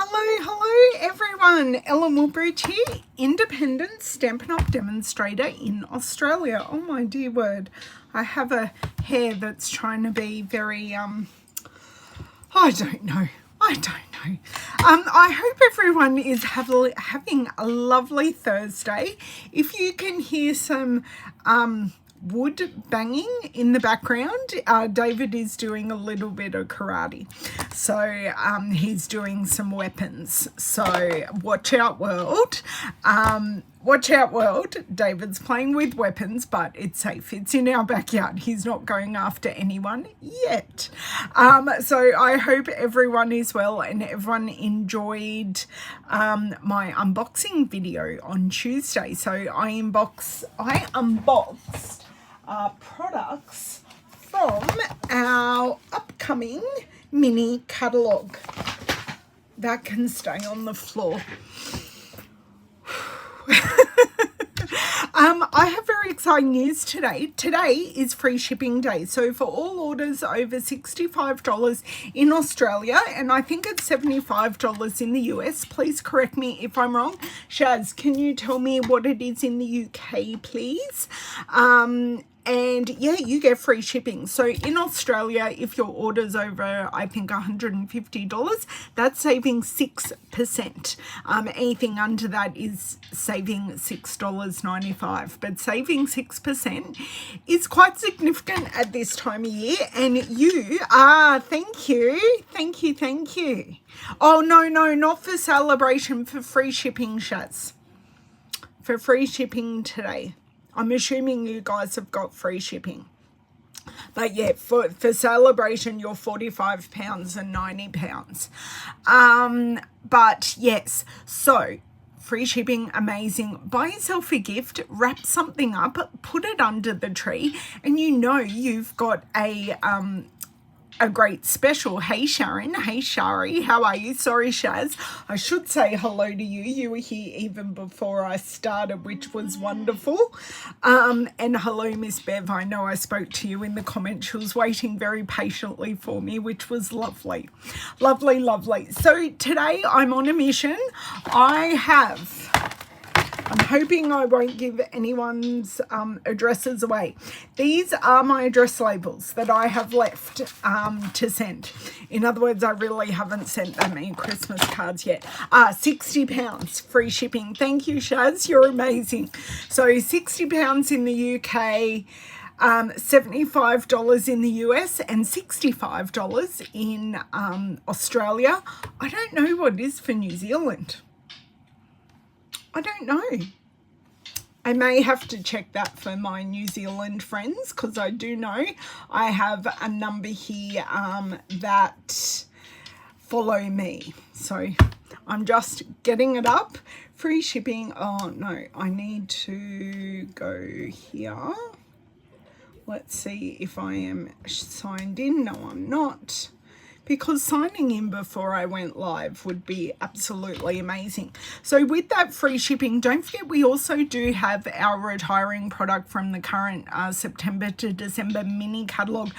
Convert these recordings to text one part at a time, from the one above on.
Hello everyone. Ellen Woodbridge here, independent Stampin' Up! Demonstrator in Australia. Oh my dear word, I have a hair that's trying to be very, I don't know. I hope everyone is having a lovely Thursday. If you can hear some wood banging in the background, David is doing a little bit of karate, so he's doing some weapons, so watch out world. Watch out world. David's playing with weapons, but it's safe. It's in our backyard. He's not going after anyone yet. So I hope everyone is well and everyone enjoyed my unboxing video on Tuesday. So I unboxed products from our upcoming mini catalogue. That can stay on the floor. I have very exciting news today. Today is free shipping day. So for all orders over $65 in Australia, and I think it's $75 in the US, please correct me if I'm wrong. Shaz, can you tell me what it is in the UK, please? And yeah, you get free shipping. So in Australia, if your order's over, I think $150, that's saving 6%. Anything under that is saving $6.95. But saving 6% is quite significant at this time of year. And you are, thank you. Oh, no, not for celebration, for free shipping, Shaz. For free shipping today. I'm assuming you guys have got free shipping. But yeah, for celebration, you're £45 and £90. But yes, so free shipping, amazing. Buy yourself a gift, wrap something up, put it under the tree, and you know you've got a great special. Hey Sharon, hey Shari, how are you? Sorry Shaz, I should say hello to you. You were here even before I started, which was wonderful. And hello Miss Bev, I know I spoke to you in the comments. She was waiting very patiently for me, which was lovely. So today I'm on a mission. I'm hoping I won't give anyone's addresses away. These are my address labels that I have left to send. In other words, I really haven't sent that many Christmas cards yet. £60 free shipping. Thank you, Shaz. You're amazing. So £60 in the UK, $75 in the US, and $65 in Australia. I don't know what it is for New Zealand. I don't know. I may have to check that for my New Zealand friends, because I do know I have a number here that follow me. So I'm just getting it up. Free shipping. Oh no, I need to go here. Let's see if I am signed in. No, I'm not, because signing in before I went live would be absolutely amazing. So with that free shipping, don't forget we also do have our retiring product from the current September to December mini catalogue.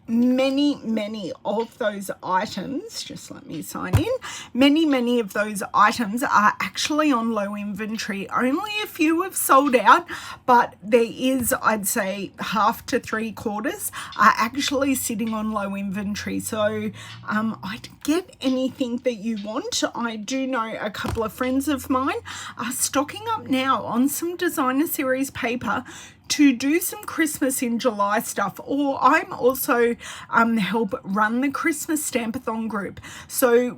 Many of those items, just let me sign in, many of those items are actually on low inventory. Only a few have sold out, but there is, I'd say, half to 3/4 are actually sitting on low inventory. So I'd get anything that you want. I do know a couple of friends of mine are stocking up now on some designer series paper to do some Christmas in July stuff, or I'm also help run the Christmas Stampathon group. So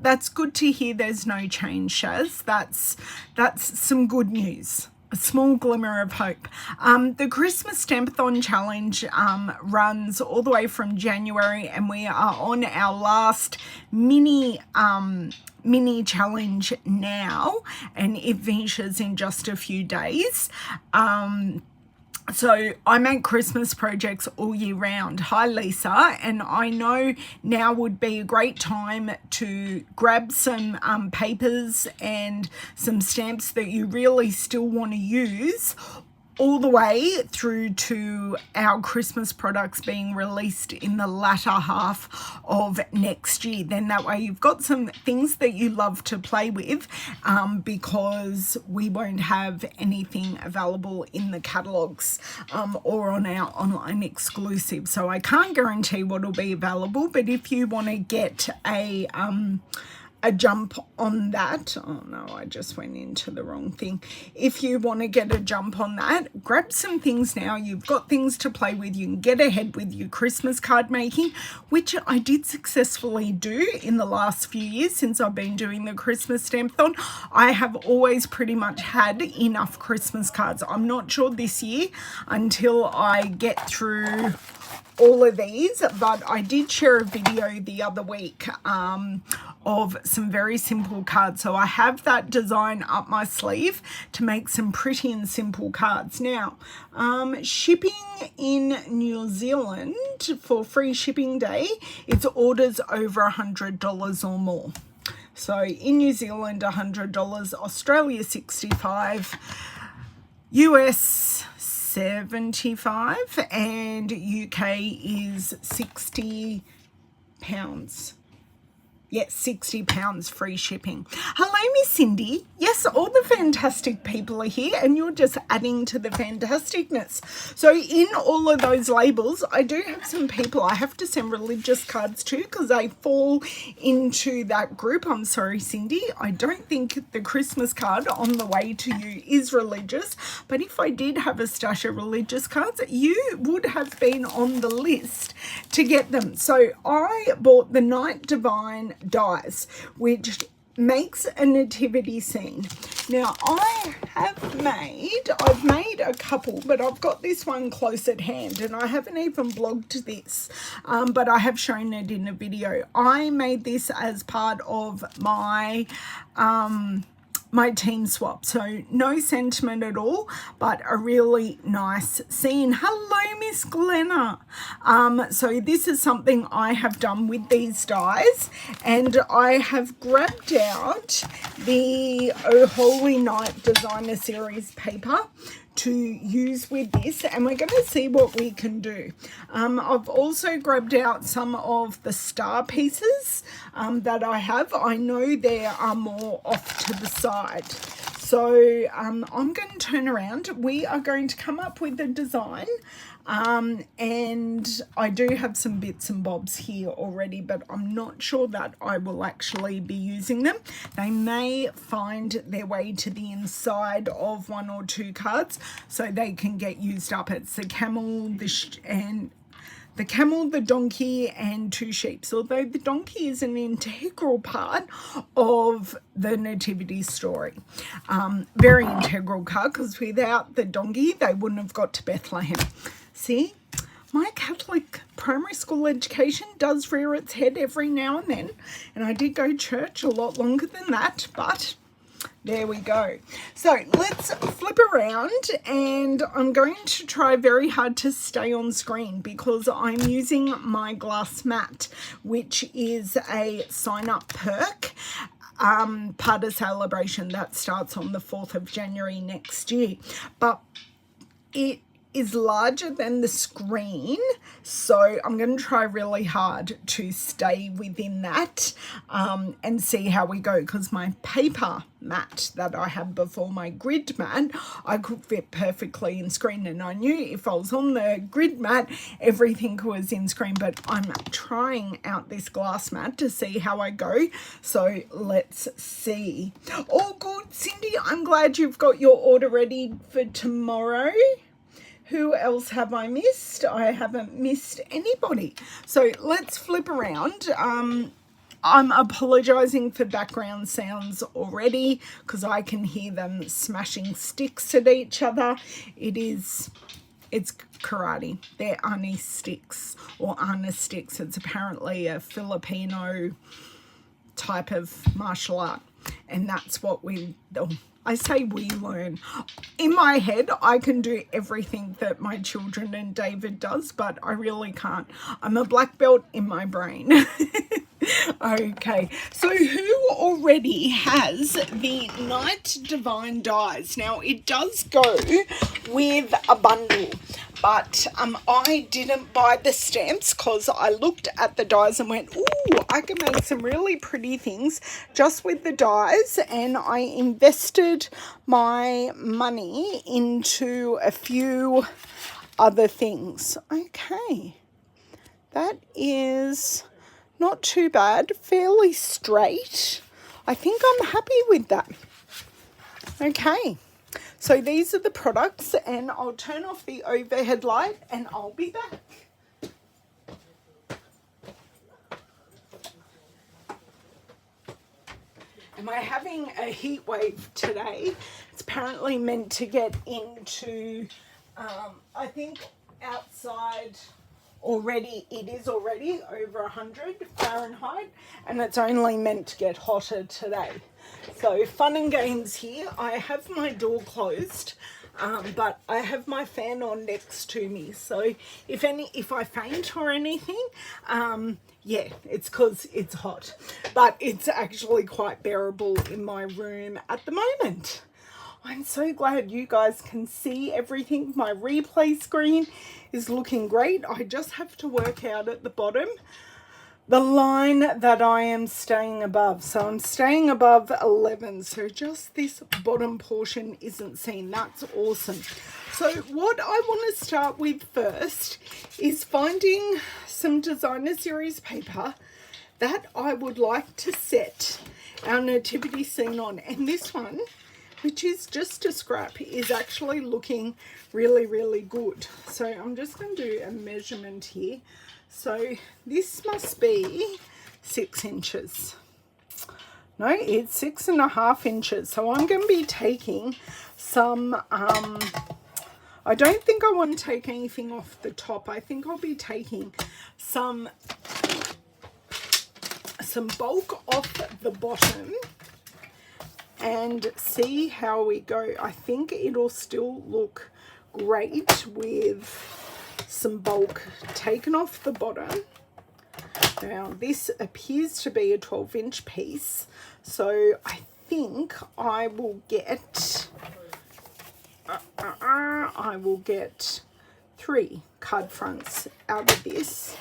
that's good to hear. There's no change, Shaz. That's some good news. A small glimmer of hope. The Christmas Stampathon challenge runs all the way from January, and we are on our last mini challenge now, and it finishes in just a few days. So I make Christmas projects all year round. Hi Lisa, and I know now would be a great time to grab some papers and some stamps that you really still want to use, all the way through to our Christmas products being released in the latter half of next year. Then that way you've got some things that you love to play with, because we won't have anything available in the catalogs or on our online exclusive. So I can't guarantee what will be available, but if you want to get a jump on that, oh no, I just went into the wrong thing. If you want to get a jump on that, grab some things now. You've got things to play with. You can get ahead with your Christmas card making, which I did successfully do in the last few years since I've been doing the Christmas Stamp-thon. I have always pretty much had enough Christmas cards. I'm not sure this year until I get through all of these, but I did share a video the other week of some very simple cards. So I have that design up my sleeve to make some pretty and simple cards. Now, shipping in New Zealand for free shipping day, it's orders over $100 or more. So in New Zealand, $100, Australia, $65, US, $75, and UK is £60. Yes, £60 free shipping. Hello, Miss Cindy. Yes, all the fantastic people are here and you're just adding to the fantasticness. So in all of those labels, I do have some people I have to send religious cards to because they fall into that group. I'm sorry, Cindy. I don't think the Christmas card on the way to you is religious, but if I did have a stash of religious cards, you would have been on the list to get them. So I bought the Night Divine dies, which makes a nativity scene. Now I've made a couple, but I've got this one close at hand and I haven't even blogged this, but I have shown it in a video. I made this as part of my my team swap, so no sentiment at all, but a really nice scene. Hello, Miss Glenna. So this is something I have done with these dies, and I have grabbed out the Oh Holy Night Designer Series paper to use with this, and we're going to see what we can do. I've also grabbed out some of the star pieces that I have. I know there are more off to the side. So I'm going to turn around. We are going to come up with a design. And I do have some bits and bobs here already, but I'm not sure that I will actually be using them. They may find their way to the inside of one or two cards so they can get used up. It's the camel, the donkey, and two sheep. Although the donkey is an integral part of the nativity story. Very integral card, because without the donkey, they wouldn't have got to Bethlehem. See, my Catholic primary school education does rear its head every now and then, and I did go to church a lot longer than that, but there we go. So let's flip around, and I'm going to try very hard to stay on screen because I'm using my glass mat, which is a sign-up perk. Part of celebration that starts on the 4th of January next year, but it is larger than the screen, so I'm going to try really hard to stay within that and see how we go, because my paper mat that I had before, my grid mat, I could fit perfectly in screen, and I knew if I was on the grid mat everything was in screen, but I'm trying out this glass mat to see how I go, so let's see. All good, Cindy. I'm glad you've got your order ready for tomorrow. Who else have I missed? I haven't missed anybody. So let's flip around. I'm apologizing for background sounds already because I can hear them smashing sticks at each other. It's karate. They're Ani sticks or Ana sticks. It's apparently a Filipino type of martial art, and that's what I say we learn. In my head, I can do everything that my children and David does, but I really can't. I'm a black belt in my brain. Okay, so who already has the Night Divine dies? Now, it does go with a bundle, but I didn't buy the stamps because I looked at the dies and went, ooh, I can make some really pretty things just with the dies, and I invested my money into a few other things. Okay, that is not too bad, fairly straight. I think I'm happy with that. Okay, so these are the products, and I'll turn off the overhead light and I'll be back. Am I having a heat wave today? It's apparently meant to get into, I think outside already, it is already over 100 Fahrenheit, and it's only meant to get hotter today. So fun and games here. I have my door closed, but I have my fan on next to me. So if I faint or anything, yeah, it's because it's hot, but it's actually quite bearable in my room at the moment. I'm so glad you guys can see everything. My replay screen is looking great. I just have to work out at the bottom the line that I am staying above. So I'm staying above 11. So just this bottom portion isn't seen. That's awesome. So what I want to start with first is finding some designer series paper that I would like to set our nativity scene on. And this one, which is just a scrap, is actually looking really, really good. So I'm just going to do a measurement here. So this must be 6 inches. No, it's 6.5 inches. So I'm going to be taking some, I don't think I want to take anything off the top. I think I'll be taking some bulk off the bottom and see how we go. I think it'll still look great with some bulk taken off the bottom. Now this appears to be a 12-inch piece, so I think I will get 3 card fronts out of this.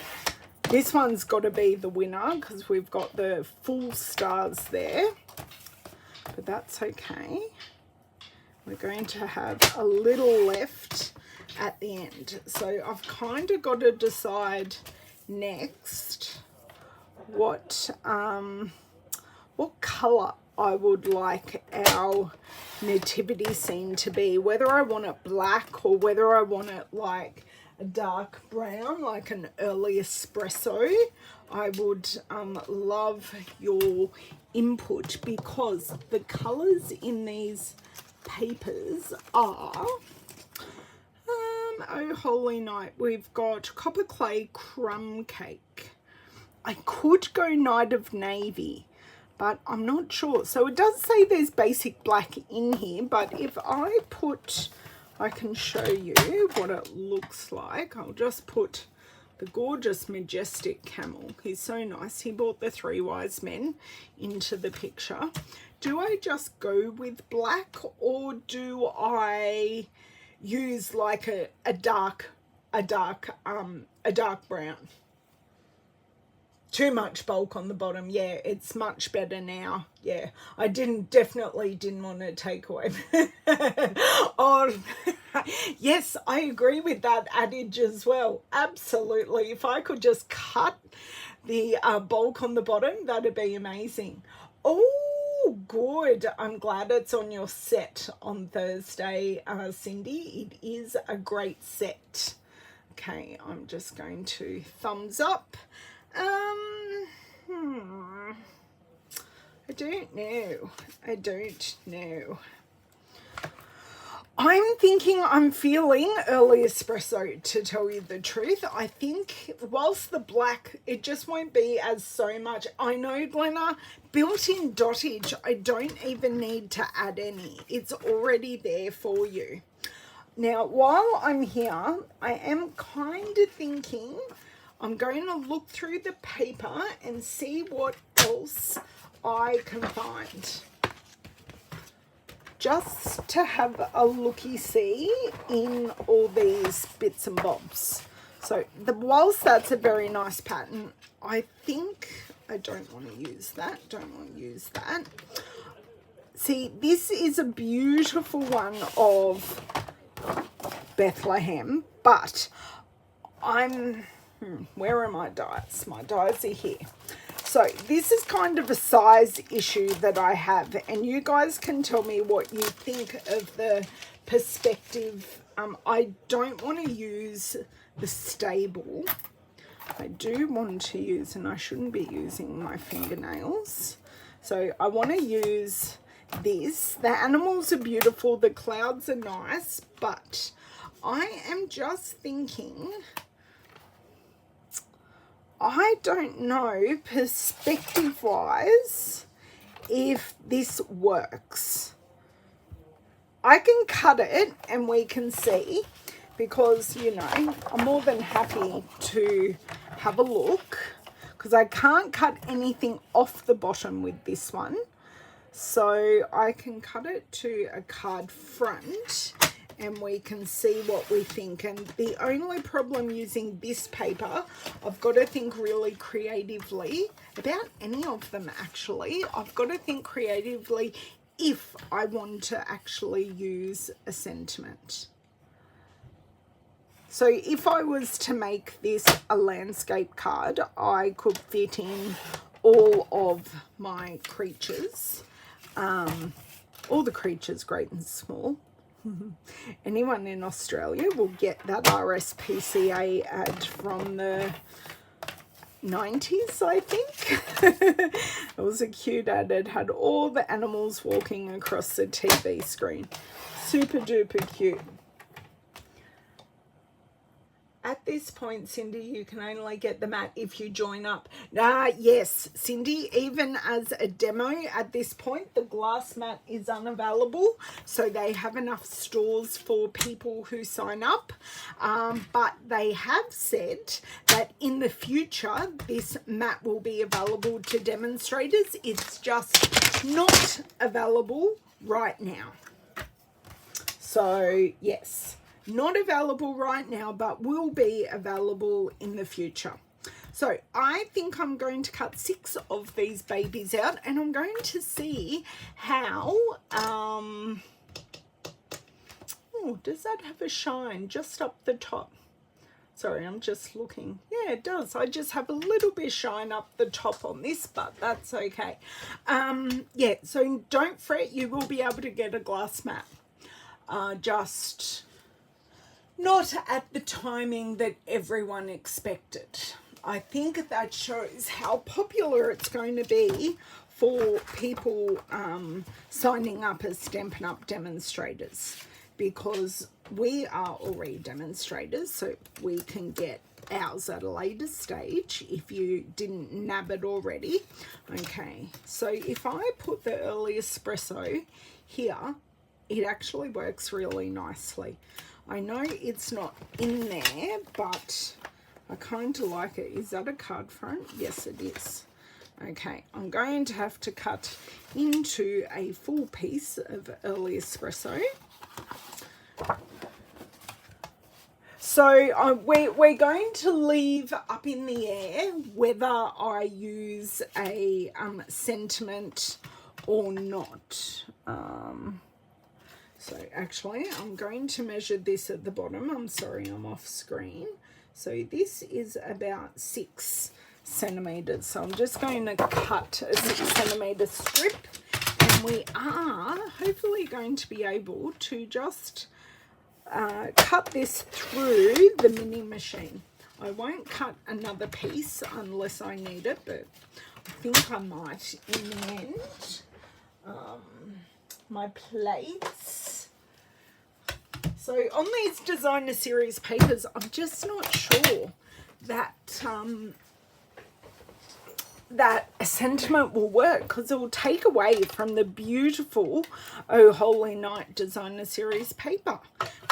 This one's got to be the winner because we've got the full stars there. But that's okay. We're going to have a little left at the end. So I've kind of got to decide next what colour I would like our nativity scene to be. Whether I want it black or whether I want it like a dark brown, like an early espresso. I would love your input because the colours in these papers are, oh holy night, we've got copper clay crumb cake. I could go night of navy, but I'm not sure. So it does say there's basic black in here, but if I put, I can show you what it looks like. I'll just put the gorgeous majestic camel. He's so nice. He brought the 3 wise men into the picture. Do I just go with black or do I use like a dark brown? Too much bulk on the bottom. Yeah, it's much better now. Yeah, I definitely didn't want to take away. Oh, yes, I agree with that adage as well. Absolutely. If I could just cut the bulk on the bottom, that'd be amazing. Oh, good. I'm glad it's on your set on Thursday, Cindy. It is a great set. Okay, I'm just going to thumbs up. I don't know. I'm thinking I'm feeling early espresso, to tell you the truth. I think whilst the black, it just won't be as so much. I know, Glenna, built-in dottage, I don't even need to add any. It's already there for you. Now, while I'm here, I am kind of thinking I'm going to look through the paper and see what else I can find. Just to have a looky-see in all these bits and bobs. So whilst that's a very nice pattern, I think I don't want to use that. See, this is a beautiful one of Bethlehem, but where are my dies? My dies are here. So this is kind of a size issue that I have, and you guys can tell me what you think of the perspective. I don't want to use the stable. I do want to use, and I shouldn't be using my fingernails. So I want to use this. The animals are beautiful, the clouds are nice, but I am just thinking, I don't know perspective wise if this works. I can cut it and we can see, because you know I'm more than happy to have a look, because I can't cut anything off the bottom with this one. So I can cut it to a card front and we can see what we think. And the only problem using this paper, I've got to think really creatively about any of them actually. I've got to think creatively if I want to actually use a sentiment. So if I was to make this a landscape card, I could fit in all of my creatures, all the creatures great and small. Anyone in Australia will get that RSPCA ad from the 90s, I think. It was a cute ad. It had all the animals walking across the TV screen. Super duper cute. At this point, Cindy, you can only get the mat if you join up. Yes, Cindy, even as a demo at this point, the glass mat is unavailable. So they have enough stores for people who sign up. But they have said that in the future, this mat will be available to demonstrators. It's just not available right now. So, yes. Not available right now, but will be available in the future. So I think I'm going to cut 6 of these babies out, and I'm going to see how, oh, does that have a shine just up the top? Sorry, I'm just looking. Yeah, it does. I just have a little bit of shine up the top on this, but that's okay. Yeah, so don't fret, you will be able to get a glass mat. Just not at the timing that everyone expected. I think that shows how popular it's going to be for people signing up as Stampin' Up! Demonstrators, because we are already demonstrators, so we can get ours at a later stage if you didn't nab it already. Okay, so if I put the early espresso here, it actually works really nicely. I know it's not in there, but I kind of like it. Is that a card front? Yes, it is. Okay, I'm going to have to cut into a full piece of early espresso. So we're going to leave up in the air whether I use a sentiment or not. So actually, I'm going to measure this at the bottom. I'm sorry, I'm off screen. So this is about 6 centimeters. So I'm just going to cut a 6 centimeter strip, and we are hopefully going to be able to just cut this through the mini machine. I won't cut another piece unless I need it, but I think I might in the end. My plates. So on these designer series papers, I'm just not sure that that a sentiment will work, because it will take away from the beautiful Oh Holy Night designer series paper,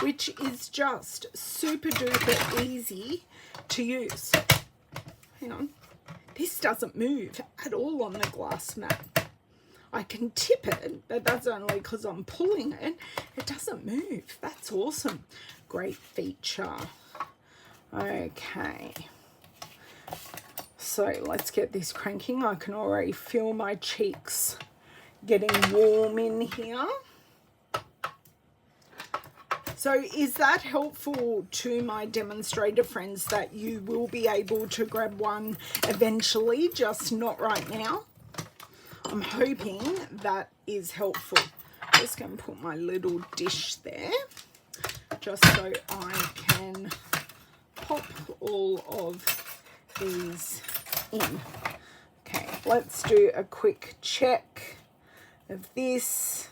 which is just super duper easy to use. hang on. This doesn't move at all on the glass mat. I can tip it, but that's only because I'm pulling it. It doesn't move. That's awesome. Great feature. Okay. So let's get this cranking. I can already feel my cheeks getting warm in here. So is that helpful to my demonstrator friends, that you will be able to grab one eventually, just not right now? I'm hoping that is helpful. I'm just going to put my little dish there just so I can pop all of these in. Okay, let's do a quick check of this.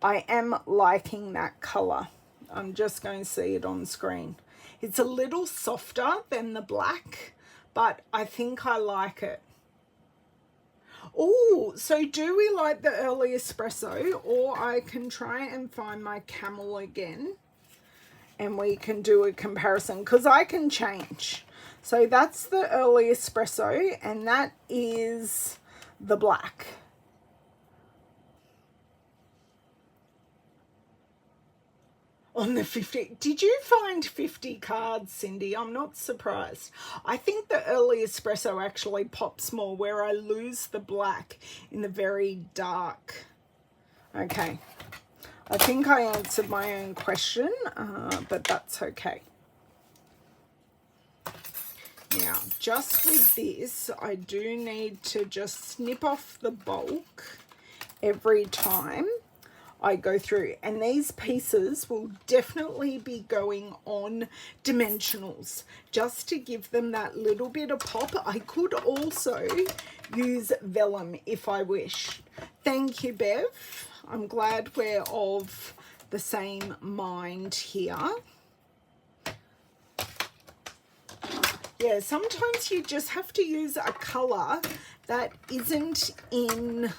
I am liking that colour. I'm just going to see it on screen. It's a little softer than the black, but I think I like it. Oh, so do we like the early espresso, or I can try and find my camel again and we can do a comparison, because I can change. So that's the early espresso and that is the black. On the 50, did you find 50 cards, Cindy? I'm not surprised. I think the early espresso actually pops more, where I lose the black in the very dark. Okay, I think I answered my own question, but that's okay. Now, just with this, I do need to just snip off the bulk every time I go through, and these pieces will definitely be going on dimensionals just to give them that little bit of pop. I could also use vellum if I wish. Thank you, Bev. I'm glad we're of the same mind here. Yeah, sometimes you just have to use a color that isn't in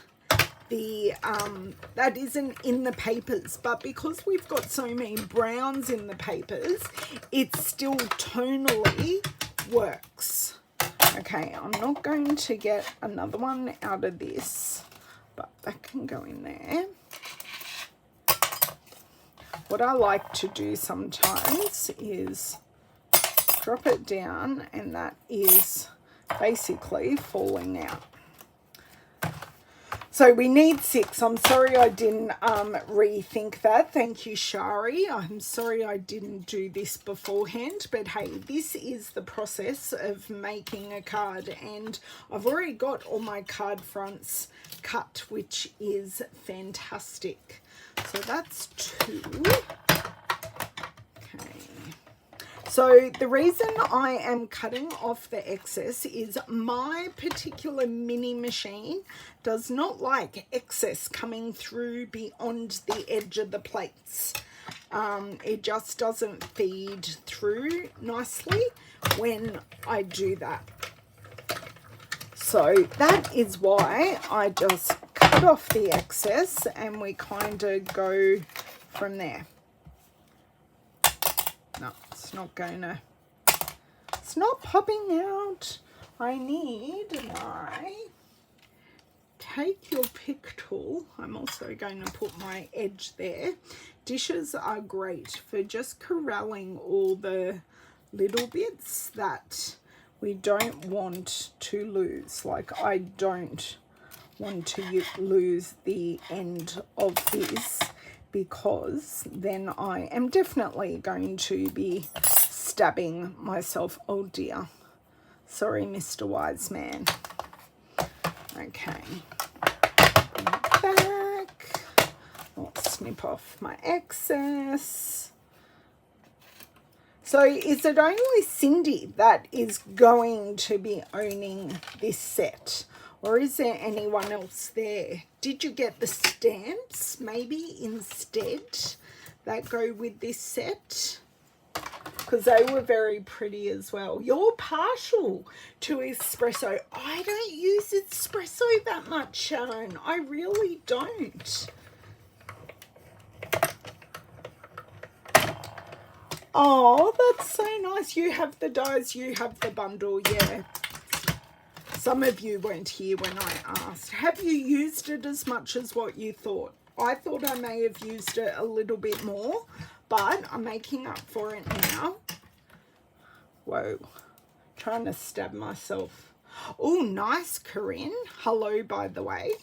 the papers, but because we've got so many browns in the papers, it still tonally works. Okay, I'm not going to get another one out of this, but that can go in there. What I like to do sometimes is drop it down, and that is basically falling out. So we need 6. I'm sorry I didn't rethink that. Thank you, Shari. I'm sorry I didn't do this beforehand, but hey, this is the process of making a card, and I've already got all my card fronts cut, which is fantastic. So that's 2. So the reason I am cutting off the excess is my particular mini machine does not like excess coming through beyond the edge of the plates. It just doesn't feed through nicely when I do that. So that is why I just cut off the excess and we kind of go from there. No, it's not popping out. I need my take your pick tool. I'm also going to put my edge there. Dishes are great for just corralling all the little bits that we don't want to lose. Like, I don't want to lose the end of this, because then I am definitely going to be stabbing myself. Oh dear. Sorry, Mr. Wise Man. Okay. Back. I'll snip off my excess. So is it only Cindy that is going to be owning this set? Or is there anyone else there? Did you get the stamps maybe instead that go with this set? Because they were very pretty as well. You're partial to espresso. I don't use espresso that much, Sharon. I really don't. Oh, that's so nice. You have the dies, you have the bundle, yeah. Some of you weren't here when I asked. Have you used it as much as what you thought? I thought I may have used it a little bit more, but I'm making up for it now. Whoa, trying to stab myself. Oh, nice, Corinne. Hello, by the way.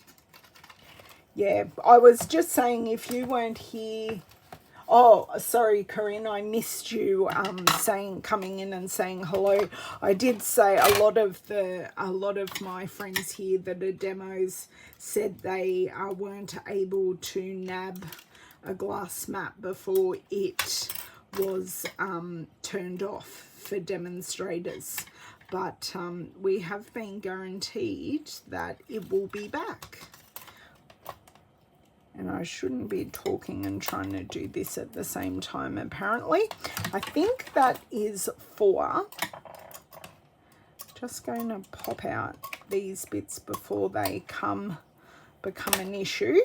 Yeah, I was just saying if you weren't here. Oh, sorry, Corinne, I missed you coming in and saying hello. I did say a lot of my friends here that are demos said they weren't able to nab a glass mat before it was turned off for demonstrators. But we have been guaranteed that it will be back. And I shouldn't be talking and trying to do this at the same time, apparently. I think that is for... Just going to pop out these bits before they become an issue.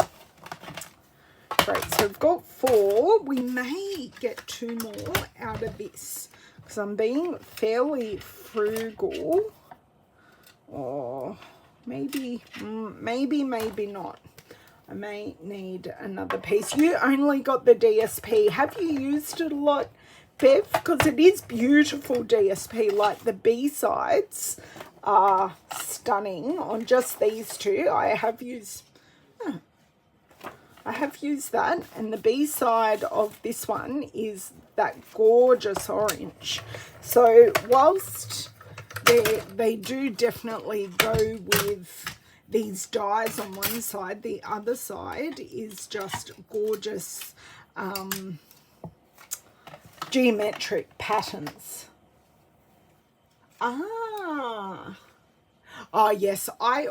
Great, so we've got 4. We may get 2 more out of this because I'm being fairly frugal. Or maybe not. I may need another piece. You only got the DSP. Have you used it a lot, Bev? Because it is beautiful DSP. Like the B-sides are stunning on just these two. I have used that. And the B-side of this one is that gorgeous orange. So whilst they do definitely go with these dies on one side, the other side is just gorgeous geometric patterns. Oh yes, I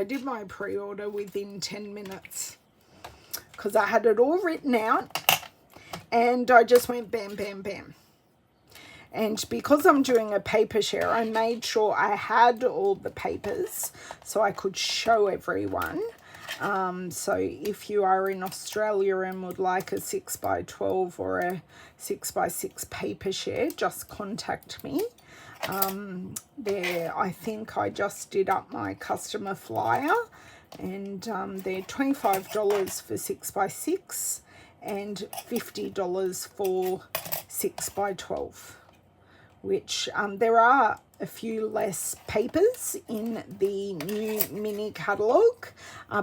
did my pre-order within 10 minutes because I had it all written out and I just went bam, bam, bam. And because I'm doing a paper share, I made sure I had all the papers so I could show everyone. So if you are in Australia and would like a 6x12 or a 6x6 paper share, just contact me. I think I just did up my customer flyer, and they're $25 for 6x6 and $50 for 6x12. Which there are a few less papers in the new mini catalogue,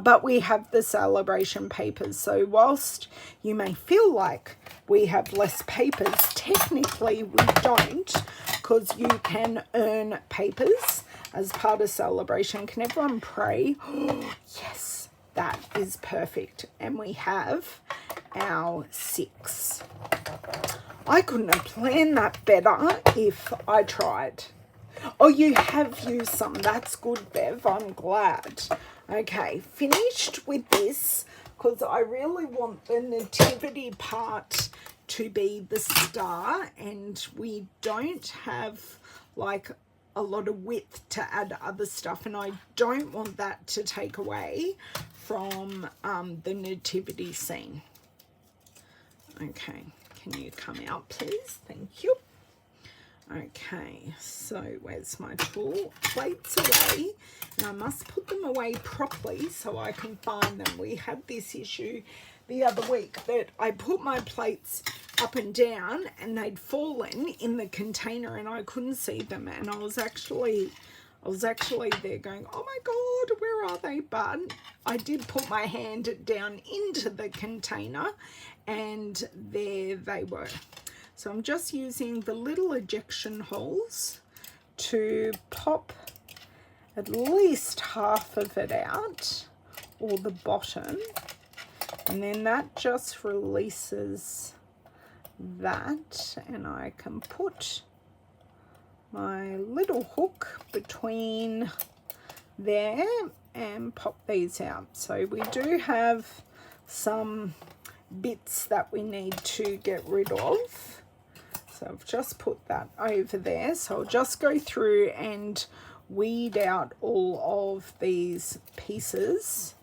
but we have the celebration papers. So whilst you may feel like we have less papers, technically we don't, because you can earn papers as part of celebration. Can everyone pray? Oh, yes, that is perfect. And we have our 6. I couldn't have planned that better if I tried. Oh, you have used some. That's good, Bev. I'm glad. Okay, finished with this because I really want the nativity part to be the star, and we don't have like a lot of width to add other stuff, and I don't want that to take away from the nativity scene. Okay. Can you come out, please? Thank you. Okay, so where's my tool? Plates away, and I must put them away properly so I can find them. We had this issue the other week that I put my plates up and down and they'd fallen in the container and I couldn't see them, and I was actually there going, oh my God, where are they? But I did put my hand down into the container and there they were. So I'm just using the little ejection holes to pop at least half of it out, or the bottom, and then that just releases that, and I can put my little hook between there and pop these out. So we do have some bits that we need to get rid of. So I've just put that over there. So I'll just go through and weed out all of these pieces,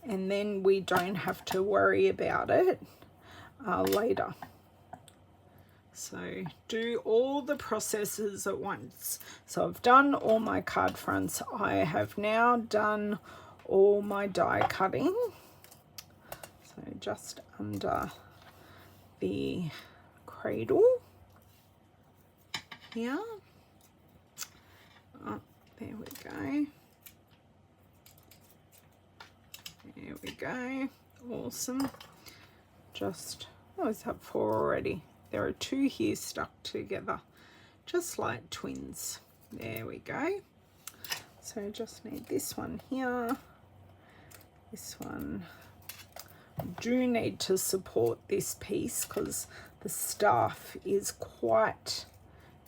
and then we don't have to worry about it later. So do all the processes at once. So I've done all my card fronts. I have now done all my die cutting. So just under the cradle here. Oh, there we go. There we go. Awesome. Just, oh, is that 4 already? There are 2 here stuck together, just like twins. There we go. So just need this one here. This one. I do need to support this piece because the staff is quite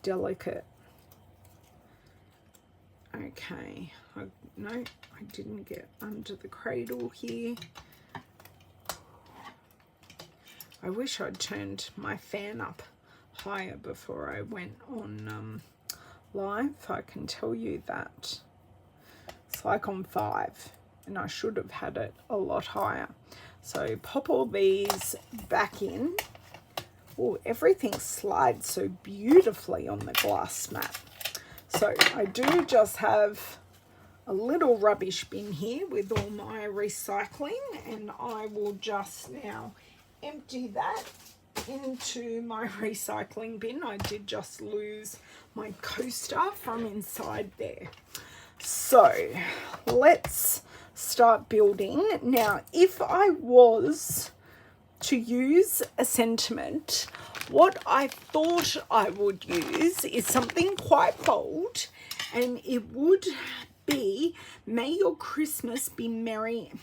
delicate. Okay. No, I didn't get under the cradle here. I wish I'd turned my fan up higher before I went on live. I can tell you that it's like on 5 and I should have had it a lot higher. So pop all these back in. Oh, everything slides so beautifully on the glass mat. So I do just have a little rubbish bin here with all my recycling, and I will just now empty that into my recycling bin. I did just lose my coaster from inside there. So let's start building. Now, if I was to use a sentiment, what I thought I would use is something quite bold, and it would be, may your Christmas be merry.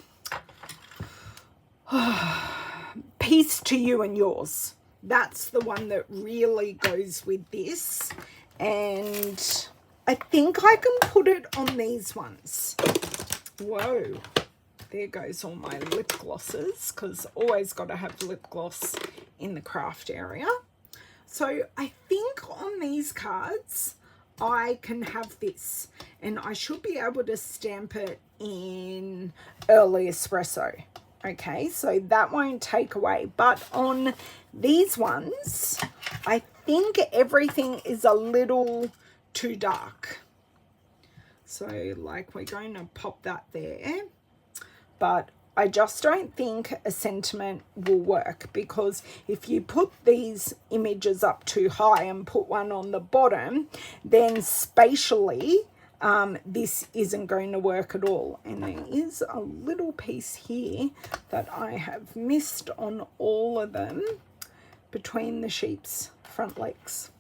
Peace to you and yours. That's the one that really goes with this, and I think I can put it on these ones. Whoa, there goes all my lip glosses, because always got to have lip gloss in the craft area. So I think on these cards I can have this, and I should be able to stamp it in early espresso. Okay, so that won't take away. But on these ones, I think everything is a little too dark. So, like, we're going to pop that there. But I just don't think a sentiment will work, because if you put these images up too high and put one on the bottom, then spatially, this isn't going to work at all. And there is a little piece here that I have missed on all of them between the sheep's front legs.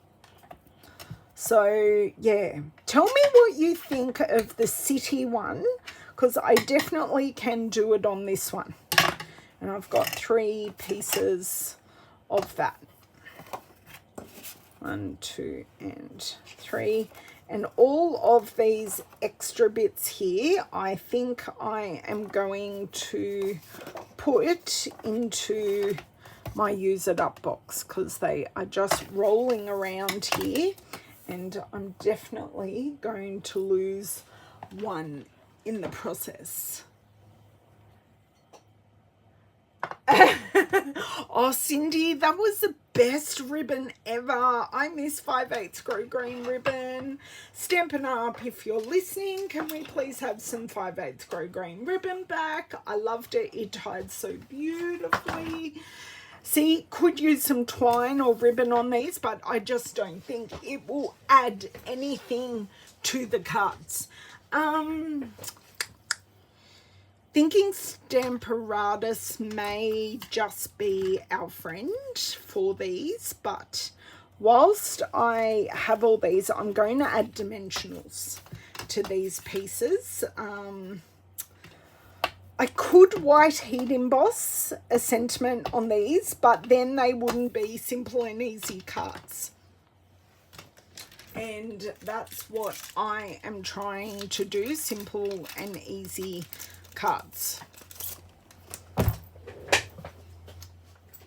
So yeah, tell me what you think of the city one, because I definitely can do it on this one. And I've got 3 pieces of that. 1, 2, and 3. And all of these extra bits here, I think I am going to put into my use it up box, because they are just rolling around here, and I'm definitely going to lose one in the process. Oh, Cindy, that was the best ribbon ever. I miss 5/8 Grow Green ribbon. Stampin' Up, if you're listening, can we please have some 5/8 Grow Green ribbon back? I loved it. It tied so beautifully. See, could use some twine or ribbon on these, but I just don't think it will add anything to the cards. Thinking Stamparatus may just be our friend for these, but whilst I have all these, I'm going to add dimensionals to these pieces. I could white heat emboss a sentiment on these, but then they wouldn't be simple and easy cards. And that's what I am trying to do, simple and easy cards.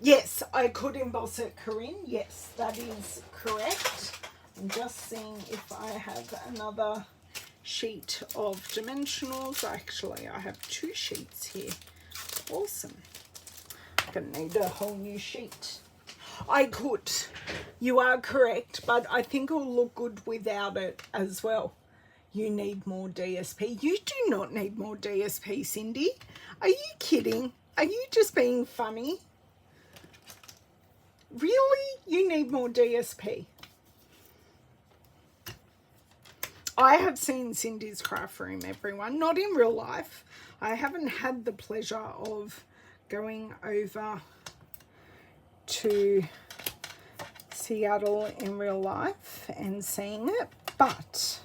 Yes, I could emboss it, Corinne. Yes, that is correct. I'm just seeing if I have another sheet of dimensionals. Actually, I have 2 sheets here. Awesome. I'm gonna need a whole new sheet. I could. You are correct, but I think it'll look good without it as well. You need more DSP. You do not need more DSP, Cindy. Are you kidding? Are you just being funny? Really? You need more DSP. I have seen Cindy's craft room, everyone. Not in real life. I haven't had the pleasure of going over to Seattle in real life and seeing it, but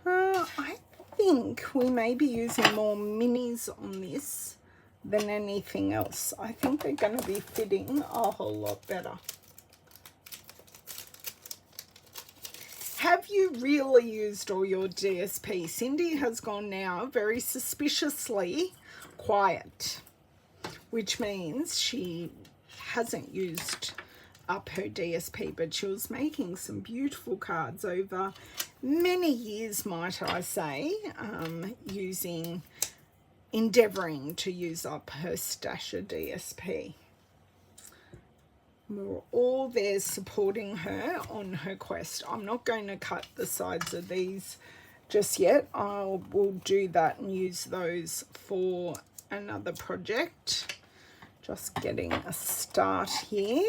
I think we may be using more minis on this than anything else. I think they're going to be fitting a whole lot better. Have you really used all your DSP? Cindy has gone now very suspiciously quiet, which means she hasn't used up her DSP, but she was making some beautiful cards over many years, might I say, endeavouring to use up her stash of DSP. We're all there supporting her on her quest. I'm not going to cut the sides of these just yet. I will do that and use those for another project. Just getting a start here.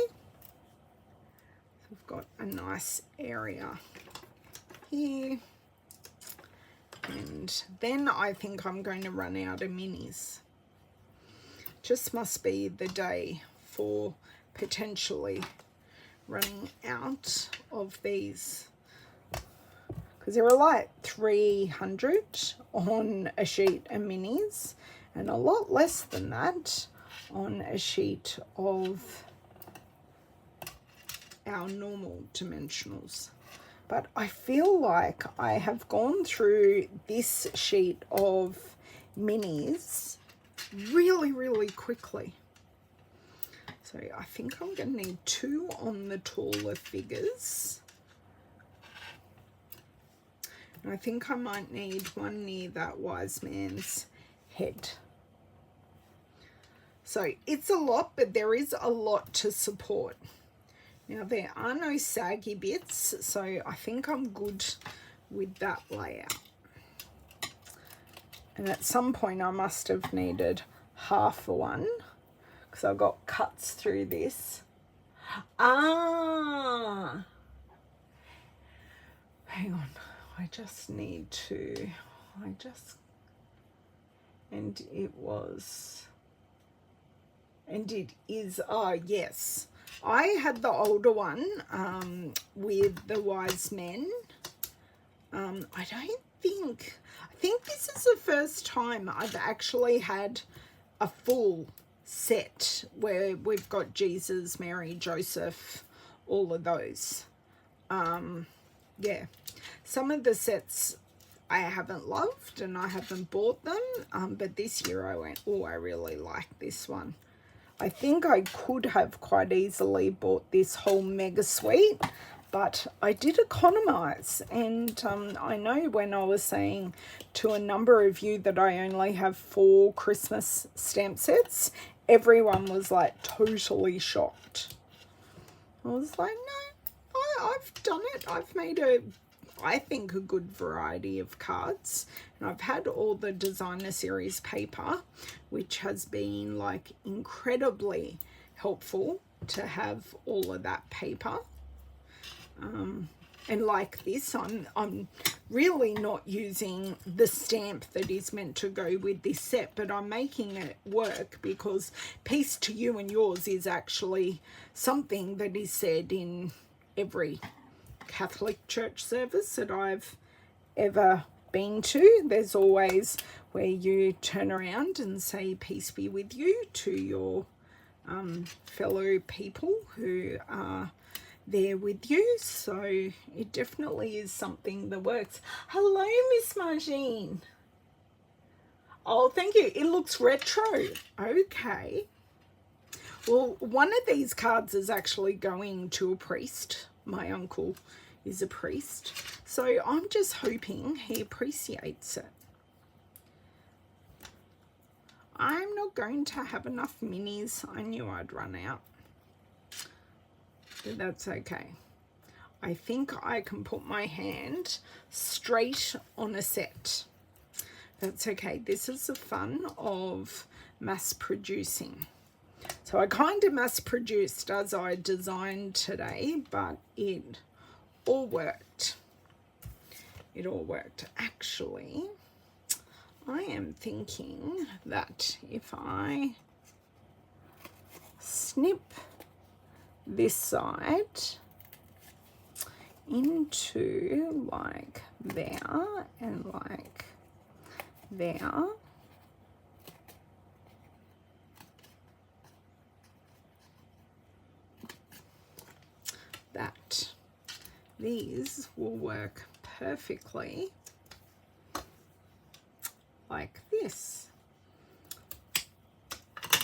We've got a nice area here. And then I think I'm going to run out of minis. Just must be the day for potentially running out of these, because there are like 300 on a sheet of minis and a lot less than that on a sheet of our normal dimensionals. But I feel like I have gone through this sheet of minis really quickly. So I think I'm going to need 2 on the taller figures. And I think I might need 1 near that wise man's head. So it's a lot, but there is a lot to support. Now there are no saggy bits, so I think I'm good with that layout. And at some point I must have needed half a one, because I got cuts through this. Hang on, I just need to, and it is, yes. I had the older one with the wise men. I think this is the first time I've actually had a full set where we've got Jesus, Mary, Joseph, all of those. Yeah, some of the sets I haven't loved and I haven't bought them, but this year I went, oh, I really like this one. I think I could have quite easily bought this whole mega suite, but I did economize. And I know when I was saying to a number of you that I only have 4 Christmas stamp sets, everyone was like totally shocked. I was like, no, I've done it. I've made I think a good variety of cards, and I've had all the designer series paper, which has been like incredibly helpful to have all of that paper. And like this, I'm really not using the stamp that is meant to go with this set, but I'm making it work because peace to you and yours is actually something that is said in every Catholic church service that I've ever been to. There's always where you turn around and say peace be with you to your fellow people who are there with you. So it definitely is something that works. Hello, Miss Margine. Oh, thank you. It looks retro. Okay. Well, one of these cards is actually going to a priest. My uncle is a priest, so I'm just hoping he appreciates it. I'm not going to have enough minis. I knew I'd run out. but that's okay. I think I can put my hand straight on a set. That's okay. This is the fun of mass producing. So I kind of mass produced as I designed today, but it all worked. It all worked. Actually, I am thinking that if I snip this side into like there and like there, that these will work perfectly like this.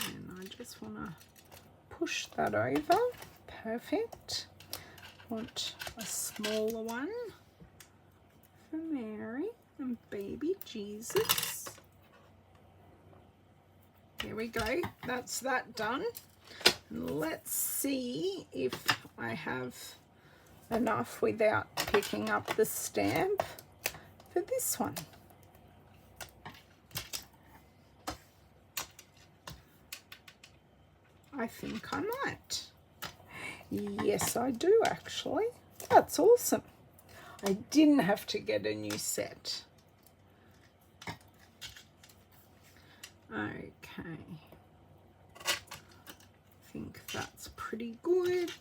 And I just want to push that over. Perfect. Want a smaller one for Mary and baby Jesus. There we go. That's that done. Let's see if I have enough without picking up the stamp for this one. I think I might. Yes, I do actually. That's awesome. I didn't have to get a new set. Okay. I think that's pretty good.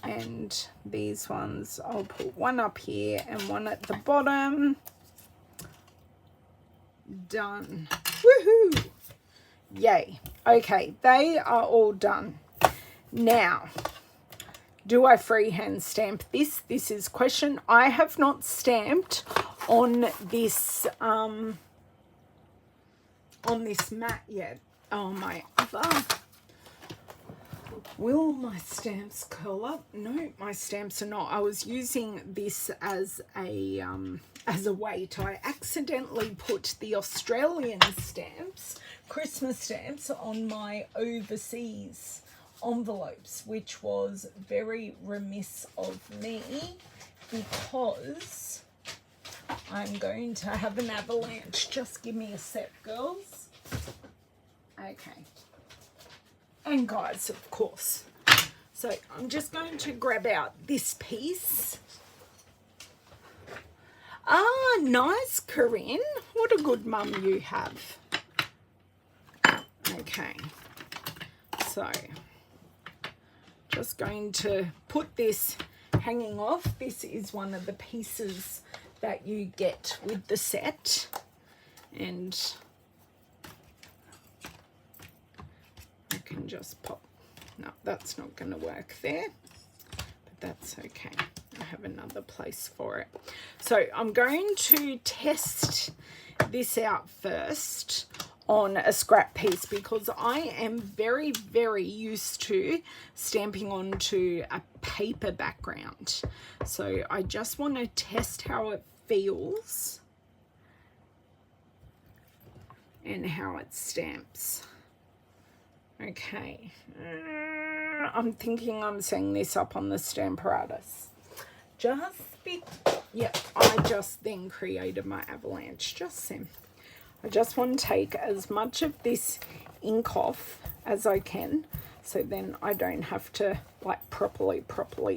And these ones, I'll put one up here and one at the bottom. Done. Woohoo! Yay. Okay, they are all done. Now, do I freehand stamp this? This is question. I have not stamped on this mat yet. Oh, my other. Will my stamps curl up? No, my stamps are not. I was using this as a weight. I accidentally put the Australian stamps, Christmas stamps, on my overseas envelopes, which was very remiss of me because I'm going to have an avalanche. Just give me a sec, girls. Okay. And guys, of course. So I'm just going to grab out this piece. Ah, nice, Corinne. What a good mum you have. Okay. So just going to put this hanging off. This is one of the pieces that you get with the set. And I can just pop. No, that's not going to work there, but that's okay. I have another place for it. So I'm going to test this out first on a scrap piece because I am very, very used to stamping onto a paper background. So I just want to test how it feels and how it stamps. Okay, I'm thinking I'm setting this up on the Stamparatus. Yeah, I just then created my avalanche, just then. I just want to take as much of this ink off as I can, so then I don't have to like properly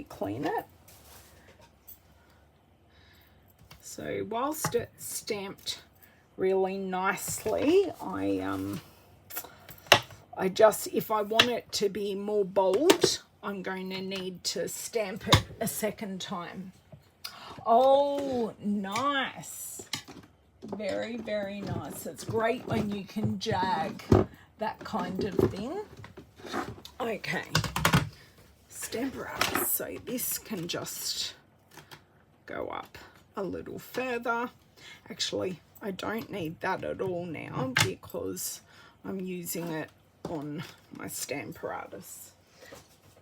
clean it. So whilst it's stamped really nicely, I just, if I want it to be more bold, I'm going to need to stamp it a second time. Oh, nice. Very, very nice. It's great when you can jag that kind of thing. Okay. Stamparatus. So this can just go up a little further. Actually, I don't need that at all now because I'm using it on my Stamparatus.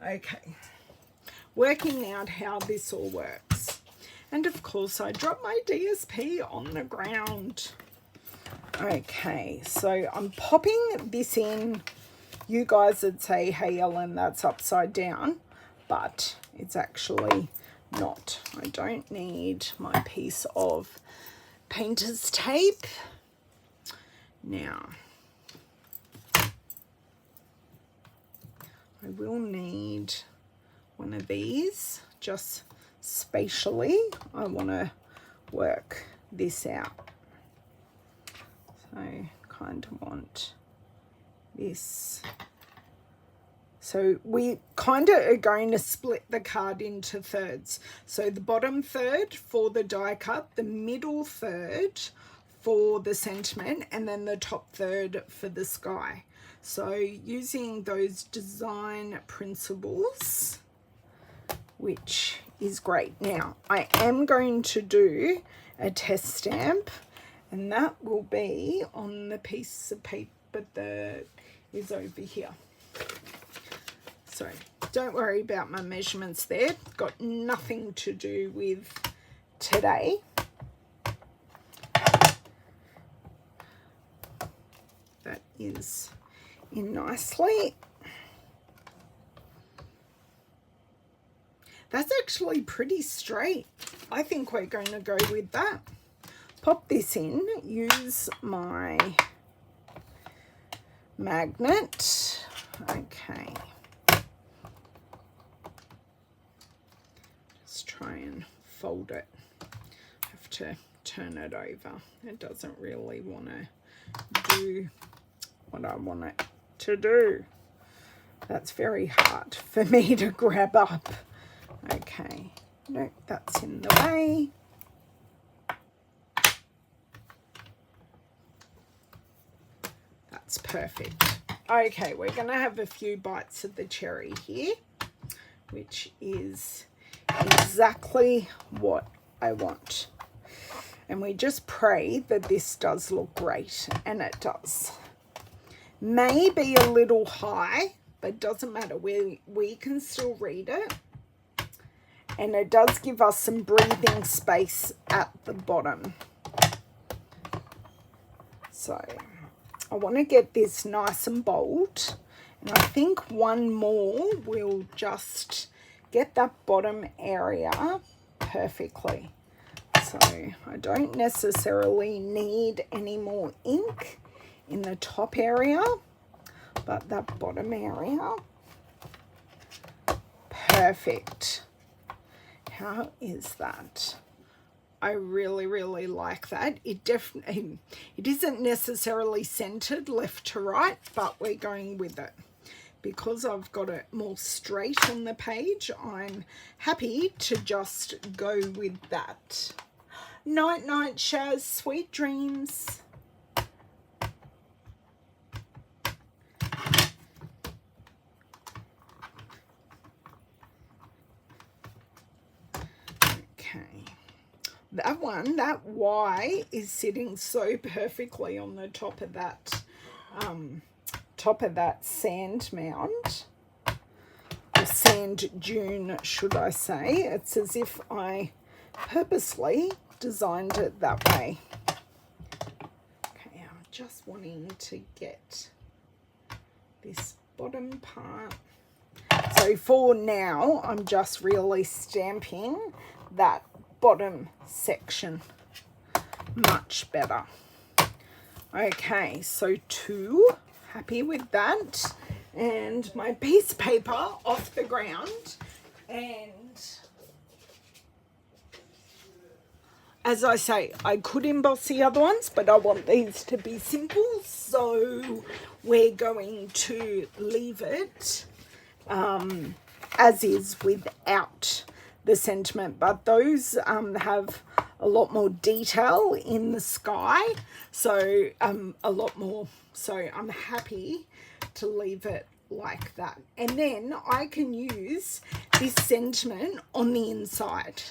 Okay, working out how this all works. And of course I dropped my DSP on the ground. Okay, so I'm popping this in. You guys would say, hey Ellen, that's upside down, but it's actually not. I don't need my piece of painter's tape. Now, I will need one of these, just spatially. I want to work this out. So kind of want this. So we kind of are going to split the card into thirds. So the bottom third for the die cut, the middle third for the sentiment, and then the top third for the sky. So using those design principles, which is great. Now, I am going to do a test stamp, and that will be on the piece of paper that is over here. So don't worry about my measurements there. Got nothing to do with today. That is in nicely. That's actually pretty straight. I think we're going to go with that. Pop this in, use my magnet. Okay. Just try and fold it. Have to turn it over. It doesn't really want to do what I want it to do. That's very hard for me to grab up. Okay, no, that's in the way. That's perfect. Okay, we're going to have a few bites of the cherry here, which is exactly what I want. And we just pray that this does look great, and it does. May be a little high, but doesn't matter. We can still read it. And it does give us some breathing space at the bottom. So I want to get this nice and bold. And I think one more will just get that bottom area perfectly. So I don't necessarily need any more ink in the top area, but that bottom area, perfect. How is that? I really, really like that. It isn't necessarily centered left to right, but we're going with it. Because I've got it more straight on the page, I'm happy to just go with that. Night, night, Shaz. Sweet dreams. That one, that Y is sitting so perfectly on the top of that sand mound, or sand dune, should I say. It's as if I purposely designed it that way. Okay, I'm just wanting to get this bottom part. So for now, I'm just really stamping that bottom section much better. Okay, so 2, happy with that, and my piece of paper off the ground. And as I say, I could emboss the other ones, but I want these to be simple, so we're going to leave it as is without the sentiment, but those have a lot more detail in the sky, so a lot more, so I'm happy to leave it like that. And then I can use this sentiment on the inside,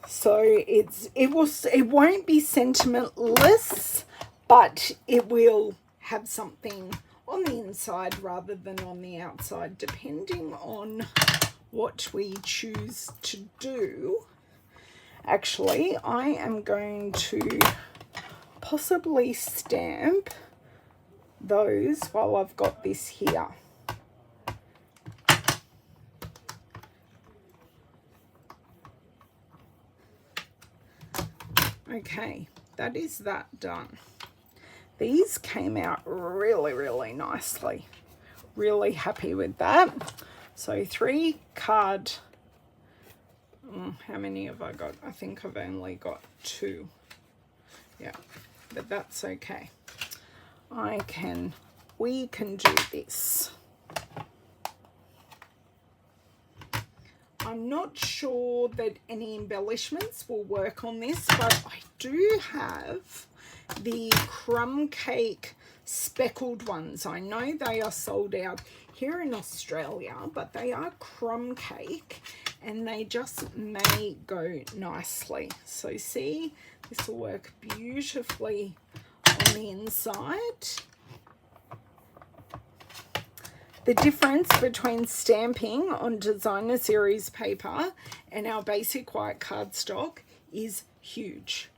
so it won't be sentimentless, but it will have something on the inside rather than on the outside, depending on what we choose to do. Actually, I am going to possibly stamp those while I've got this here. Okay, that is that done. These came out really, really nicely. Really happy with that. So 3 card. How many have I got? I think I've only got 2. Yeah, but that's okay. We can do this. I'm not sure that any embellishments will work on this, but I do have the crumb cake speckled ones. I know they are sold out here in Australia, but they are crumb cake and they just may go nicely. So see, this will work beautifully on the inside. The difference between stamping on designer series paper and our basic white cardstock is huge.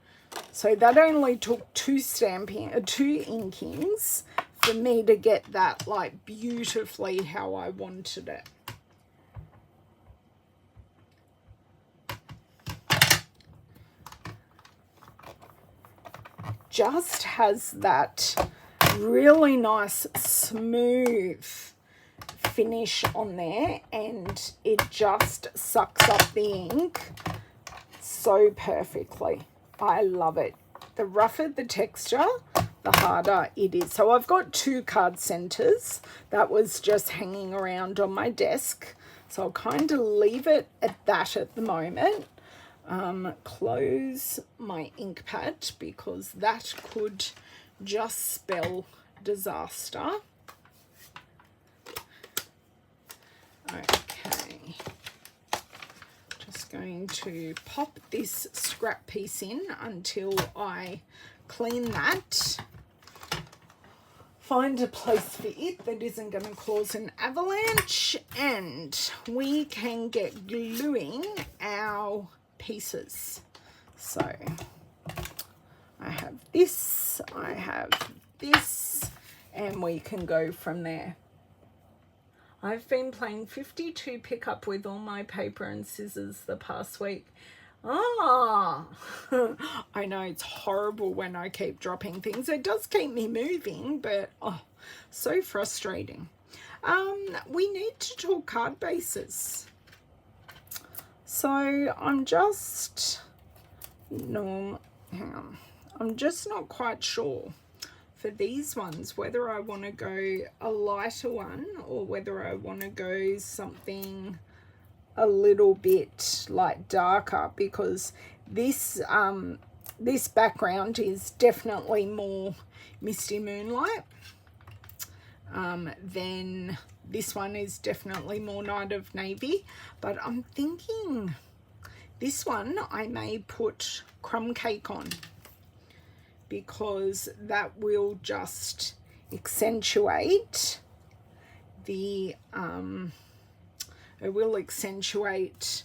So that only took 2 inkings for me to get that like beautifully how I wanted it. Just has that really nice smooth finish on there, and it just sucks up the ink so perfectly. I love it. The rougher the texture, the harder it is. So I've got 2 card centers that was just hanging around on my desk, so I'll kind of leave it at that at the moment. Close my ink pad because that could just spell disaster. Okay, just going to pop this scrap piece in until I clean that. Find a place for it that isn't going to cause an avalanche, and we can get gluing our pieces. So I have this, and we can go from there. I've been playing 52 pickup with all my paper and scissors the past week. I know it's horrible when I keep dropping things. It does keep me moving, but so frustrating. We need to talk card bases. So I'm just not quite sure for these ones whether I want to go a lighter one or whether I want to go something a little bit like darker, because this this background is definitely more Misty Moonlight than this one is definitely more Night of Navy. But I'm thinking this one I may put crumb cake on, because that will just accentuate the it will accentuate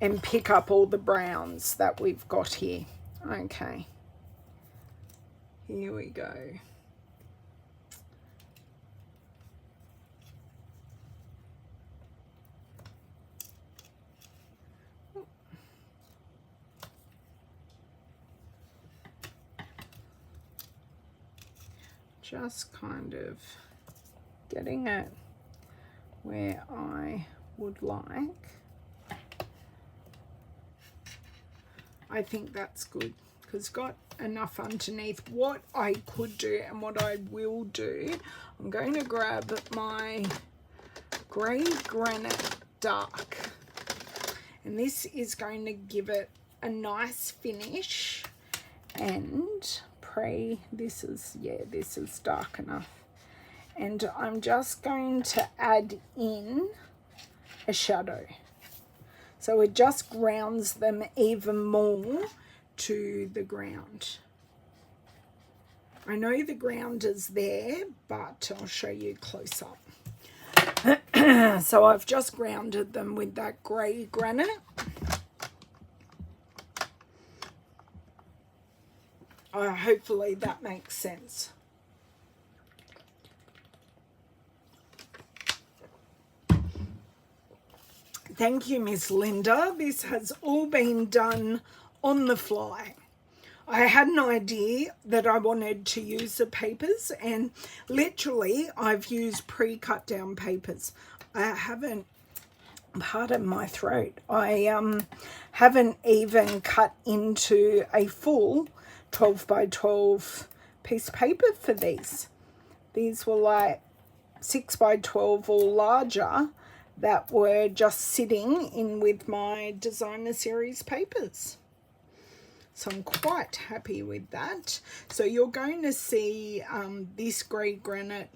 and pick up all the browns that we've got here. Okay, here we go. Just kind of getting it where I would like. I think that's good because got enough underneath. What I could do and what I will do, I'm going to grab my grey granite dark, and this is going to give it a nice finish. And this is dark enough, and I'm just going to add in a shadow, so it just grounds them even more to the ground. I know the ground is there, but I'll show you close up. So I've just grounded them with that grey granite. Hopefully that makes sense. Thank you, Miss Linda. This has all been done on the fly. I had an idea that I wanted to use the papers, and literally I've used pre-cut down papers. I haven't, pardon my throat, I haven't even cut into a full 12 by 12 piece of paper for these. These were like 6 by 12 or larger that were just sitting in with my designer series papers. So I'm quite happy with that. So you're going to see this grey granite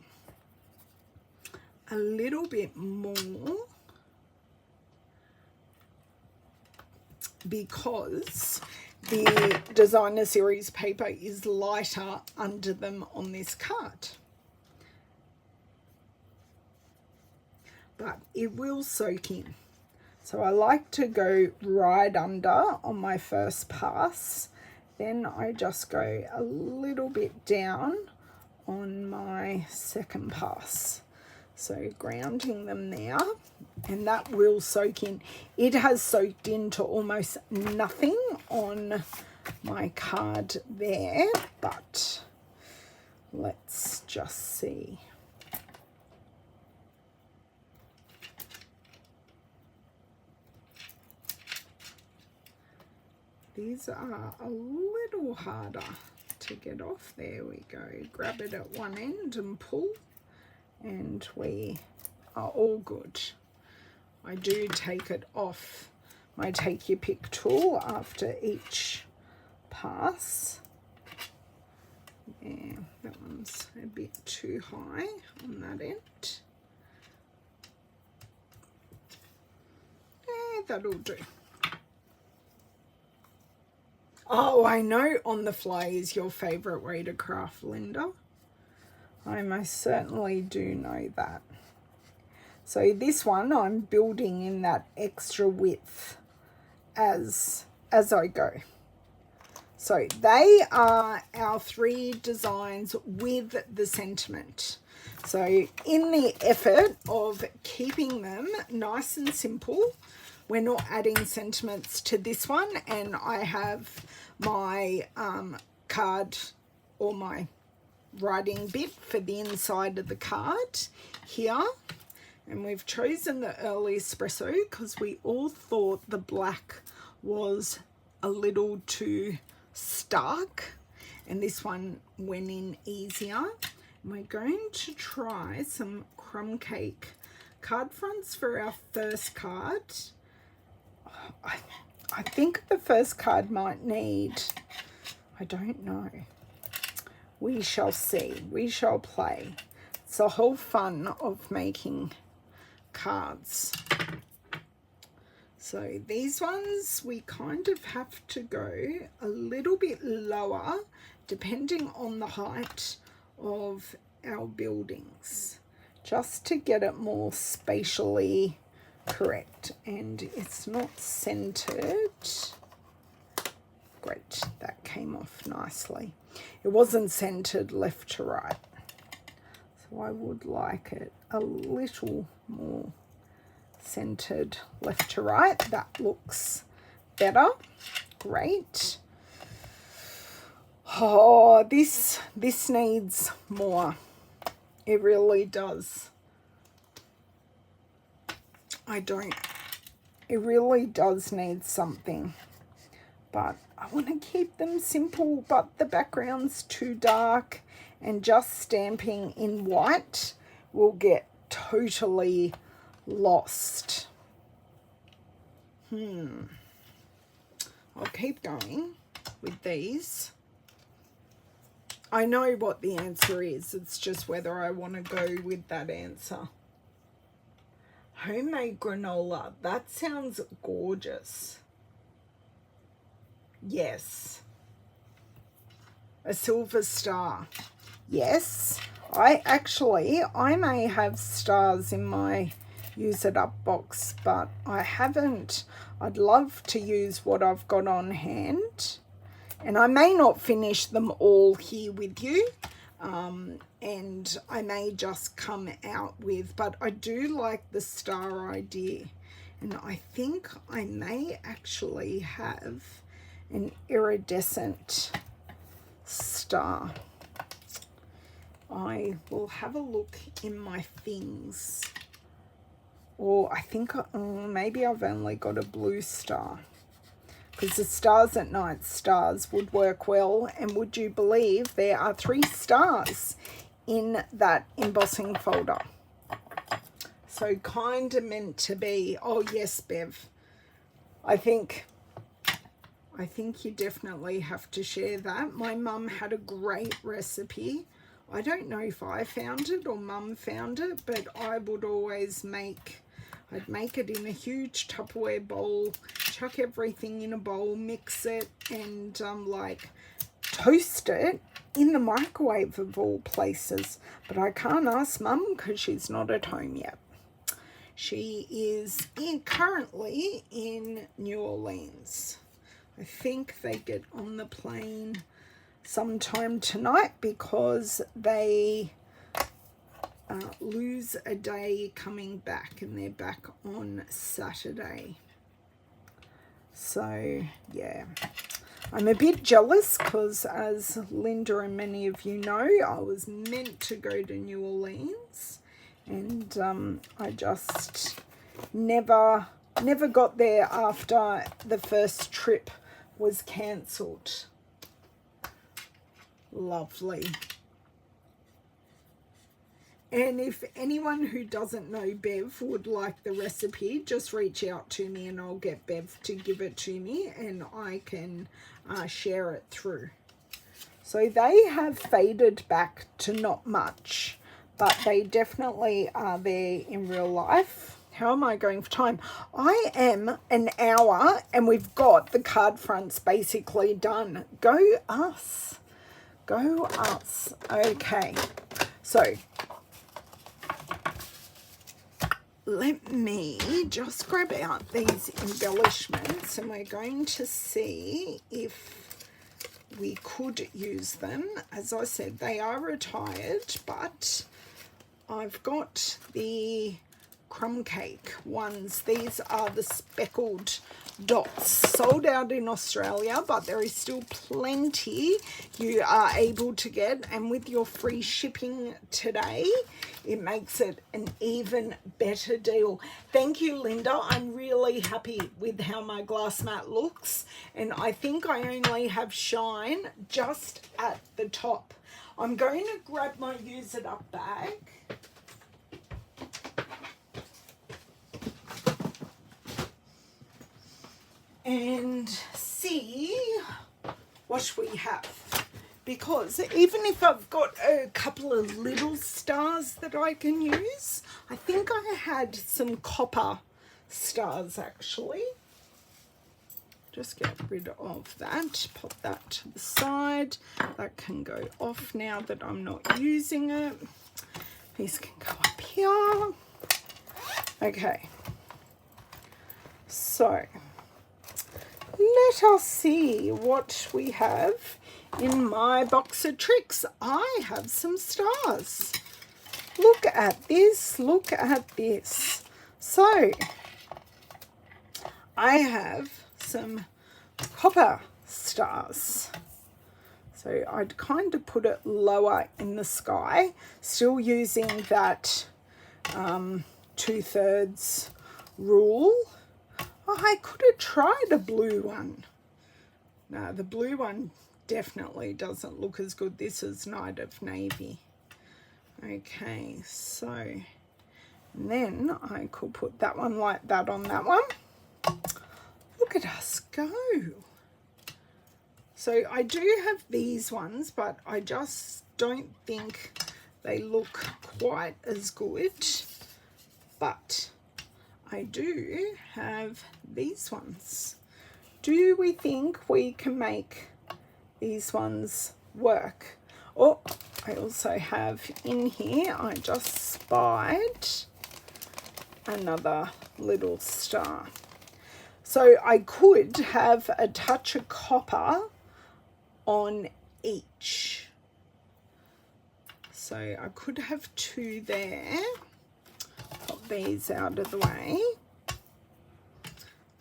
a little bit more because the designer series paper is lighter under them on this card. But it will soak in. So I like to go right under on my first pass. Then I just go a little bit down on my second pass. So grounding them there, and that will soak in. It has soaked into almost nothing on my card there, but let's just see. These are a little harder to get off. There we go. Grab it at one end and pull, and we are all good. I do take it off my take your pick tool after each pass. Yeah, that one's a bit too high on that end. Yeah, that'll do. Oh, I know on the fly is your favourite way to craft, Linda. I most certainly do know that. So this one I'm building in that extra width as I go. So they are our 3 designs with the sentiment. So in the effort of keeping them nice and simple, we're not adding sentiments to this one, and I have my card or my writing bit for the inside of the card here. And we've chosen the early espresso because we all thought the black was a little too stark, and this one went in easier. And we're going to try some crumb cake card fronts for our first card. I think the first card might need, I don't know. We shall see. We shall play. It's the whole fun of making cards. So these ones we kind of have to go a little bit lower depending on the height of our buildings, just to get it more spatially correct. And it's not centered. Great, that came off nicely. It wasn't centered left to right, so I would like it a little more centered left to right. That looks better. Great. Oh, this needs more. It really does. It really does need something, but I want to keep them simple, but the background's too dark, and just stamping in white will get totally lost. I'll keep going with these. I know what the answer is. It's just whether I want to go with that answer. Homemade granola. That sounds gorgeous. Yes. A silver star. Yes. I may have stars in my use it up box, but I haven't. I'd love to use what I've got on hand. And I may not finish them all here with you. And I may just come out with, but I do like the star idea. And I think I may actually have an iridescent star. I will have a look in my things. Or I think maybe I've only got a blue star. Because the stars at night stars would work well. And would you believe there are 3 stars in that embossing folder? So kind of meant to be. Oh yes, Bev. I think you definitely have to share that. My mum had a great recipe. I don't know if I found it or Mum found it, but I would always I'd make it in a huge Tupperware bowl, chuck everything in a bowl, mix it, and like toast it in the microwave of all places. But I can't ask Mum because she's not at home yet. She is currently in New Orleans. I think they get on the plane sometime tonight because they lose a day coming back, and they're back on Saturday. So yeah, I'm a bit jealous because, as Linda and many of you know, I was meant to go to New Orleans, and I just never got there after the first trip was cancelled. Lovely. And if anyone who doesn't know Bev would like the recipe, just reach out to me and I'll get Bev to give it to me and I can share it through. So they have faded back to not much, but they definitely are there in real life. How am I going for time? I am an hour and we've got the card fronts basically done. Go us. Go us. Okay. So let me just grab out these embellishments and we're going to see if we could use them. As I said, they are retired, but I've got the crumb cake ones. These are the speckled dots, sold out in Australia, but there is still plenty you are able to get, and with your free shipping today it makes it an even better deal. Thank you, Linda. I'm really happy with how my glass mat looks, and I think I only have shine just at the top. I'm going to grab my use it up bag and see what we have, because even if I've got a couple of little stars that I can use, I think I had some copper stars actually. Just get rid of that, pop that to the side. That can go off now that I'm not using it. These can go up here. Okay, so let us see what we have in my box of tricks. I have some stars. Look at this, look at this. So I have some copper stars. So I'd kind of put it lower in the sky, still using that 2/3 rule. Oh, I could have tried a blue one. No, the blue one definitely doesn't look as good. This is Night of Navy. Okay, so and then I could put that one like that on that one. Look at us go. So I do have these ones, but I just don't think they look quite as good. But I do have these ones. Do we think we can make these ones work? Oh, I also have in here, I just spied another little star. So I could have a touch of copper on each. So I could have 2 there. Pop these out of the way.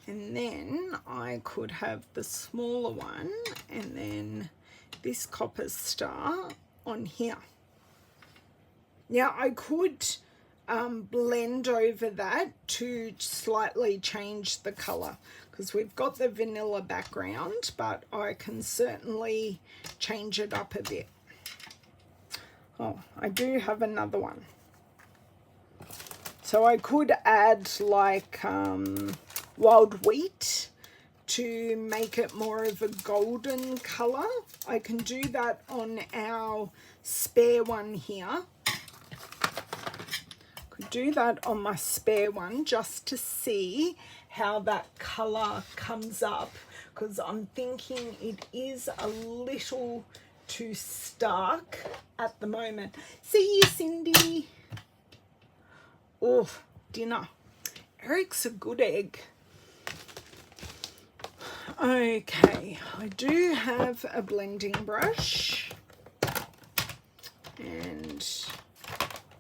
And then I could have the smaller one and then this copper star on here. Now I could blend over that to slightly change the color, because we've got the vanilla background, but I can certainly change it up a bit. Oh, I do have another one. So I could add like wild wheat to make it more of a golden color. I can do that on our spare one here. Could do that on my spare one just to see how that color comes up, because I'm thinking it is a little too stark at the moment. See you, Cindy. Oh, dinner. Eric's a good egg. Okay, I do have a blending brush, and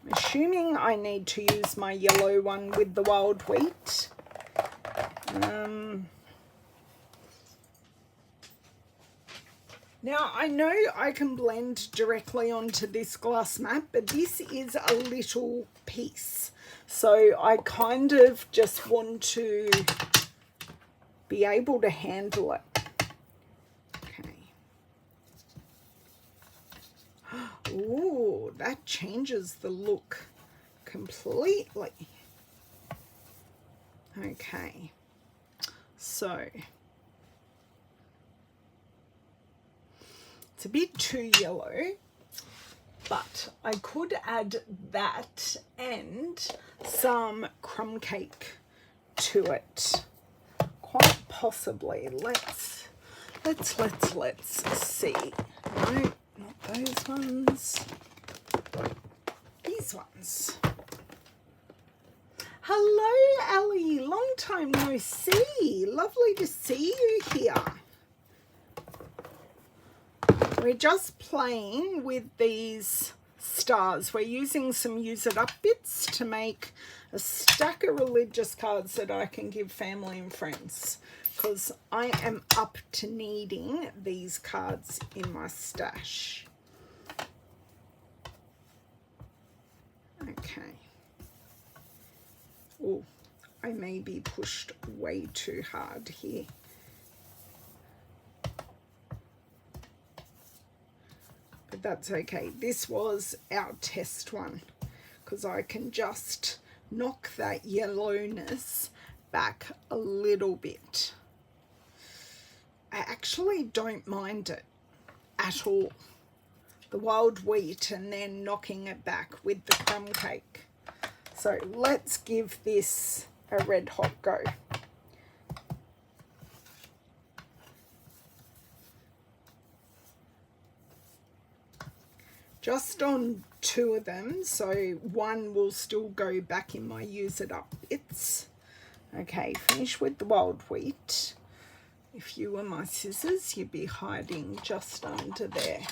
I'm assuming I need to use my yellow one with the wild wheat. Now I know I can blend directly onto this glass mat, but this is a little piece, so I kind of just want to be able to handle it. Okay. Ooh, that changes the look completely. Okay, so it's a bit too yellow, but I could add that and some crumb cake to it. Quite possibly. Let's see. No, not those ones. These ones. Hello, Ellie. Long time no see. Lovely to see you here. We're just playing with these stars. We're using some use it up bits to make a stack of religious cards that I can give family and friends, because I am up to needing these cards in my stash. Okay. Oh, I may be pushed way too hard here. But that's okay. This was our test one, because I can just knock that yellowness back a little bit. I actually don't mind it at all. The wild wheat and then knocking it back with the crumb cake. So let's give this a red hot go. Just on 2 of them, so one will still go back in my use it up bits. Okay, finish with the wild wheat. If you were my scissors, you'd be hiding just under there.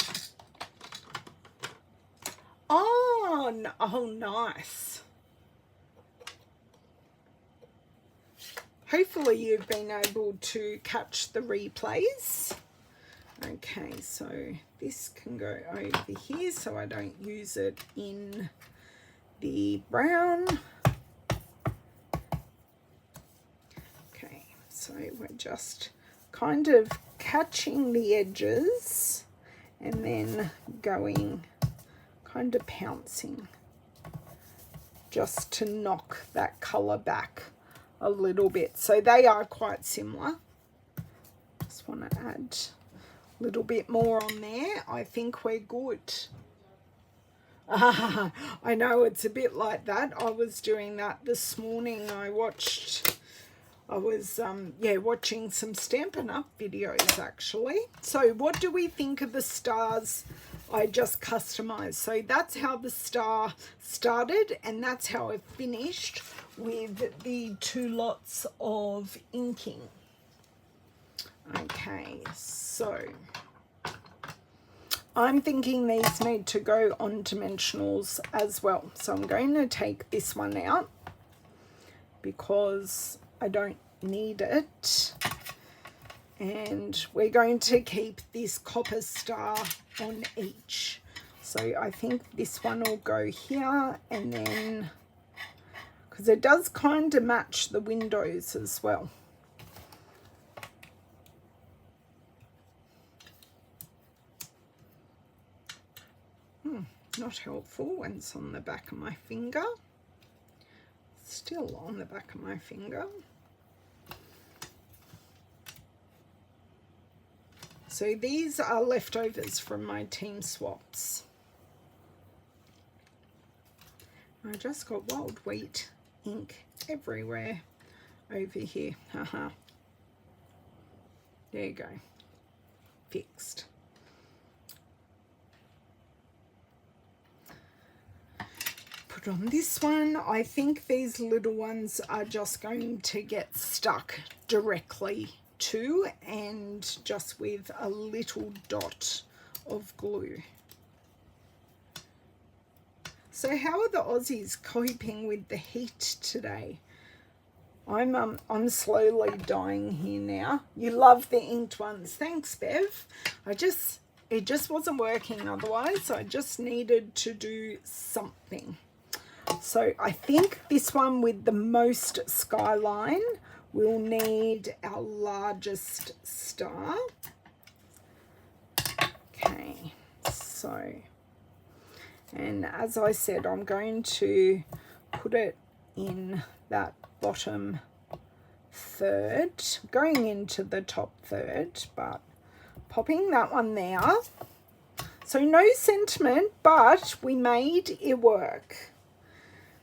Oh, nice. Hopefully you've been able to catch the replays. Okay, so this can go over here so I don't use it in the brown. Okay, so we're just kind of catching the edges and then going kind of pouncing just to knock that colour back a little bit. So they are quite similar. Just want to add a little bit more on there. I think we're good. I know it's a bit like that. I was doing that this morning. I was watching some Stampin' Up videos actually. So what do we think of the stars I just customized? So that's how the star started, and that's how I finished with the 2 lots of inking. Okay, so I'm thinking these need to go on dimensionals as well. So I'm going to take this one out because I don't need it. And we're going to keep this copper star on each. So I think this one will go here, and then, because it does kind of match the windows as well. Not helpful when it's on the back of my finger. Still on the back of my finger. So these are leftovers from my team swaps. I just got wild wheat ink everywhere over here. Haha. There you go. Fixed. Put on this one. I think these little ones are just going to get stuck directly to, and just with a little dot of glue. So how are the Aussies coping with the heat today? I'm slowly dying here now. You love the inked ones. Thanks, Bev. It just wasn't working otherwise, so I just needed to do something. So I think this one with the most skyline will need our largest star. Okay, so, and as I said, I'm going to put it in that bottom third, going into the top third, but popping that one there. So no sentiment, but we made it work,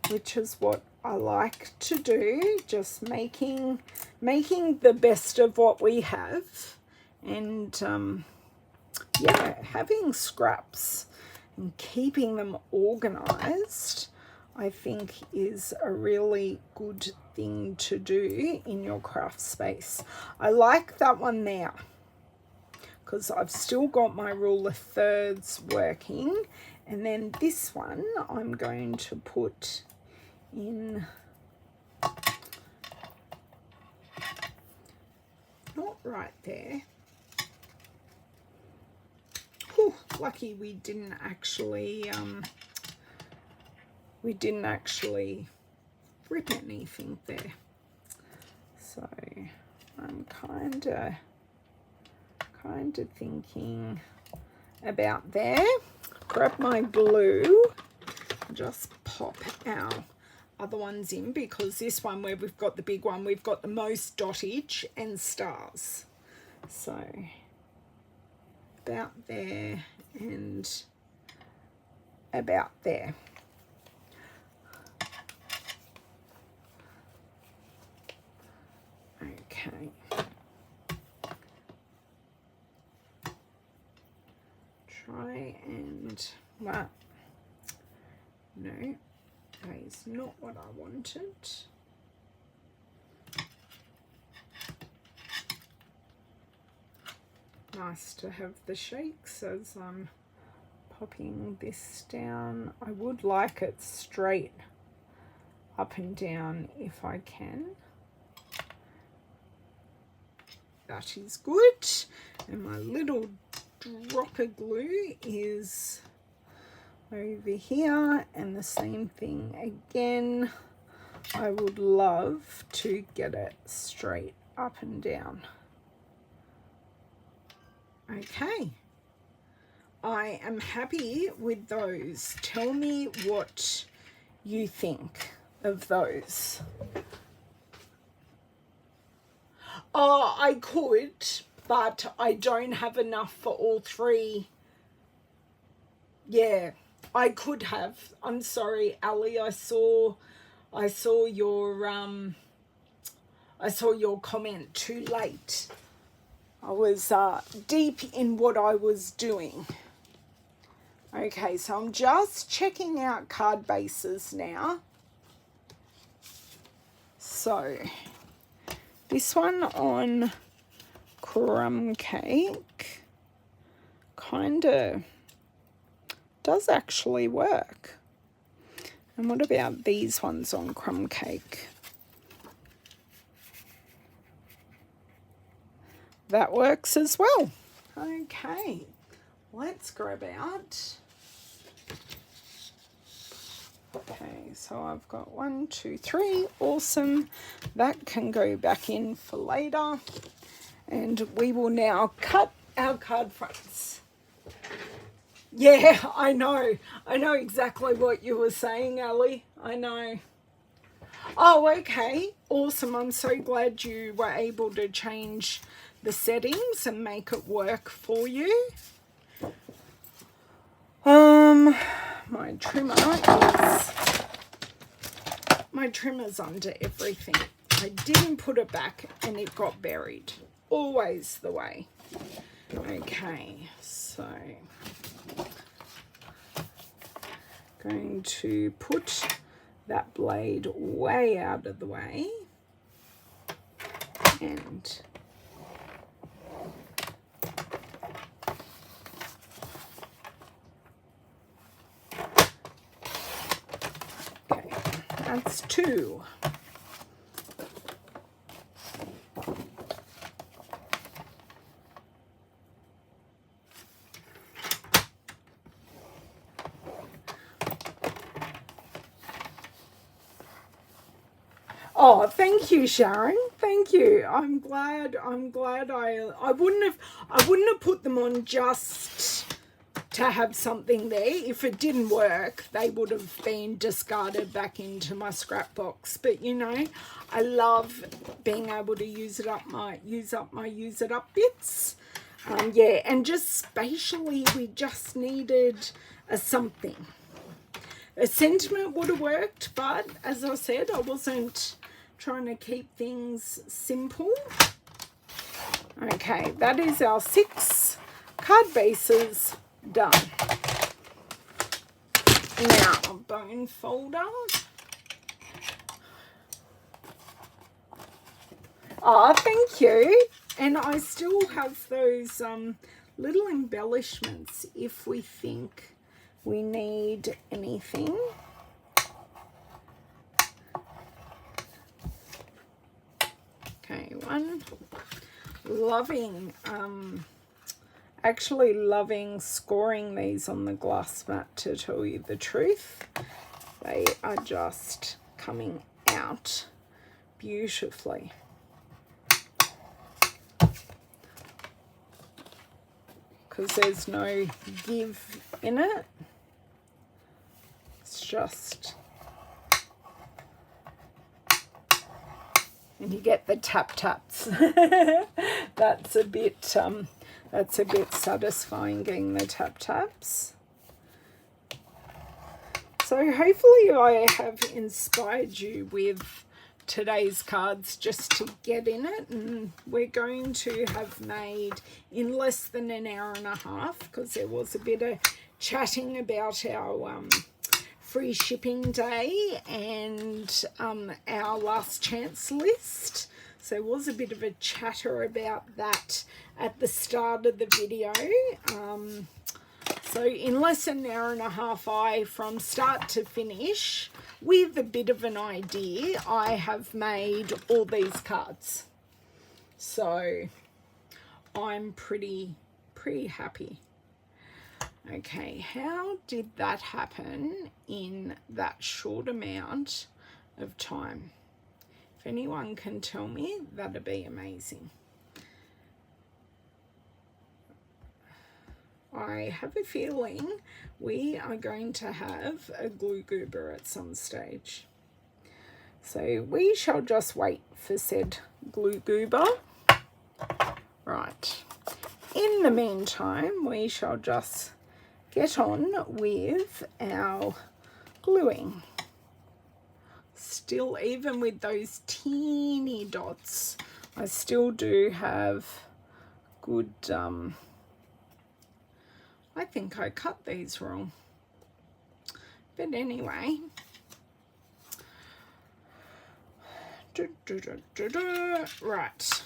which is what I like to do, just making the best of what we have. And yeah, having scraps and keeping them organized, I think, is a really good thing to do in your craft space. I like that one there because I've still got my rule of thirds working, and then this one I'm going to put in, not right there. Whew, lucky we didn't actually rip anything there. So I'm kind of thinking about there. Grab my glue, just pop our other ones in, because this one where we've got the big one, we've got the most dottage and stars. So about there and about there. Okay. Try and, well, no, that is not what I wanted. Nice to have the shakes as I'm popping this down. I would like it straight up and down if I can. That is good. And my little drop of glue is over here, and the same thing again. I would love to get it straight up and down. Okay, I am happy with those. Tell me what you think of those. Oh, I could, but I don't have enough for all three. Yeah, I could have. I'm sorry, Ali. I saw your comment too late. I was deep in what I was doing. Okay, so I'm just checking out card bases now. So this one on crumb cake kind of does actually work. And what about these ones on crumb cake? that works as well. Okay, let's grab out. Okay, so I've got 1, 2, 3. Awesome. That can go back in for later. And we will now cut our card fronts. Yeah, I know. I know exactly what you were saying, Ali. I know. Oh, okay. Awesome. I'm so glad you were able to change the settings and make it work for you. My trimmer's under everything. I didn't put it back and it got buried. Always the way. Okay, so going to put that blade way out of the way and okay, that's 2. Oh, thank you, Sharon. Thank you. I'm glad I wouldn't have put them on just to have something there. If it didn't work, they would have been discarded back into my scrap box. But you know, I love being able to use it up bits. Yeah, and just spatially we just needed a something. A sentiment would have worked, but as I said, I wasn't trying to keep things simple. Okay, that is our 6 card bases done. Now, a bone folder. Oh, thank you. And I still have those little embellishments if we think we need anything. Okay, one. Loving, actually loving scoring these on the glass mat, to tell you the truth. They are just coming out beautifully. Because there's no give in it. It's just, and you get the tap taps. That's a bit satisfying, getting the tap taps. So hopefully I have inspired you with today's cards just to get in it, and we're going to have made in less than an hour and a half, because there was a bit of chatting about our free shipping day and our last chance list. So there was a bit of a chatter about that at the start of the video. So in less than an hour and a half, from start to finish, with a bit of an idea, I have made all these cards. So I'm pretty happy. Okay, how did that happen in that short amount of time? If anyone can tell me, that'd be amazing. I have a feeling we are going to have a glue goober at some stage. So we shall just wait for said glue goober. Right. In the meantime, we shall just get on with our gluing. Still, even with those teeny dots, I still do have good... I think I cut these wrong. But anyway. Right.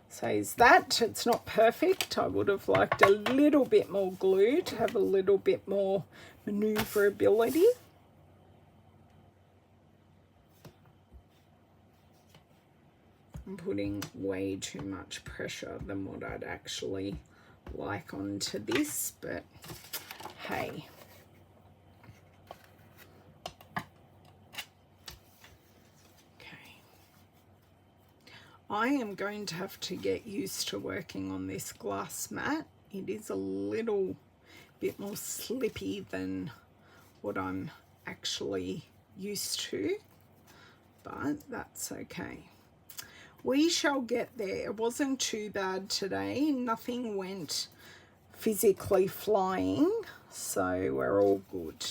Says that it's not perfect. I would have liked a little bit more glue to have a little bit more maneuverability. I'm putting way too much pressure than what I'd actually like onto this, but hey. Okay. I am going to have to get used to working on this glass mat. It is a little bit more slippy than what I'm actually used to, but that's okay. We shall get there. It wasn't too bad today. Nothing went physically flying, so we're all good.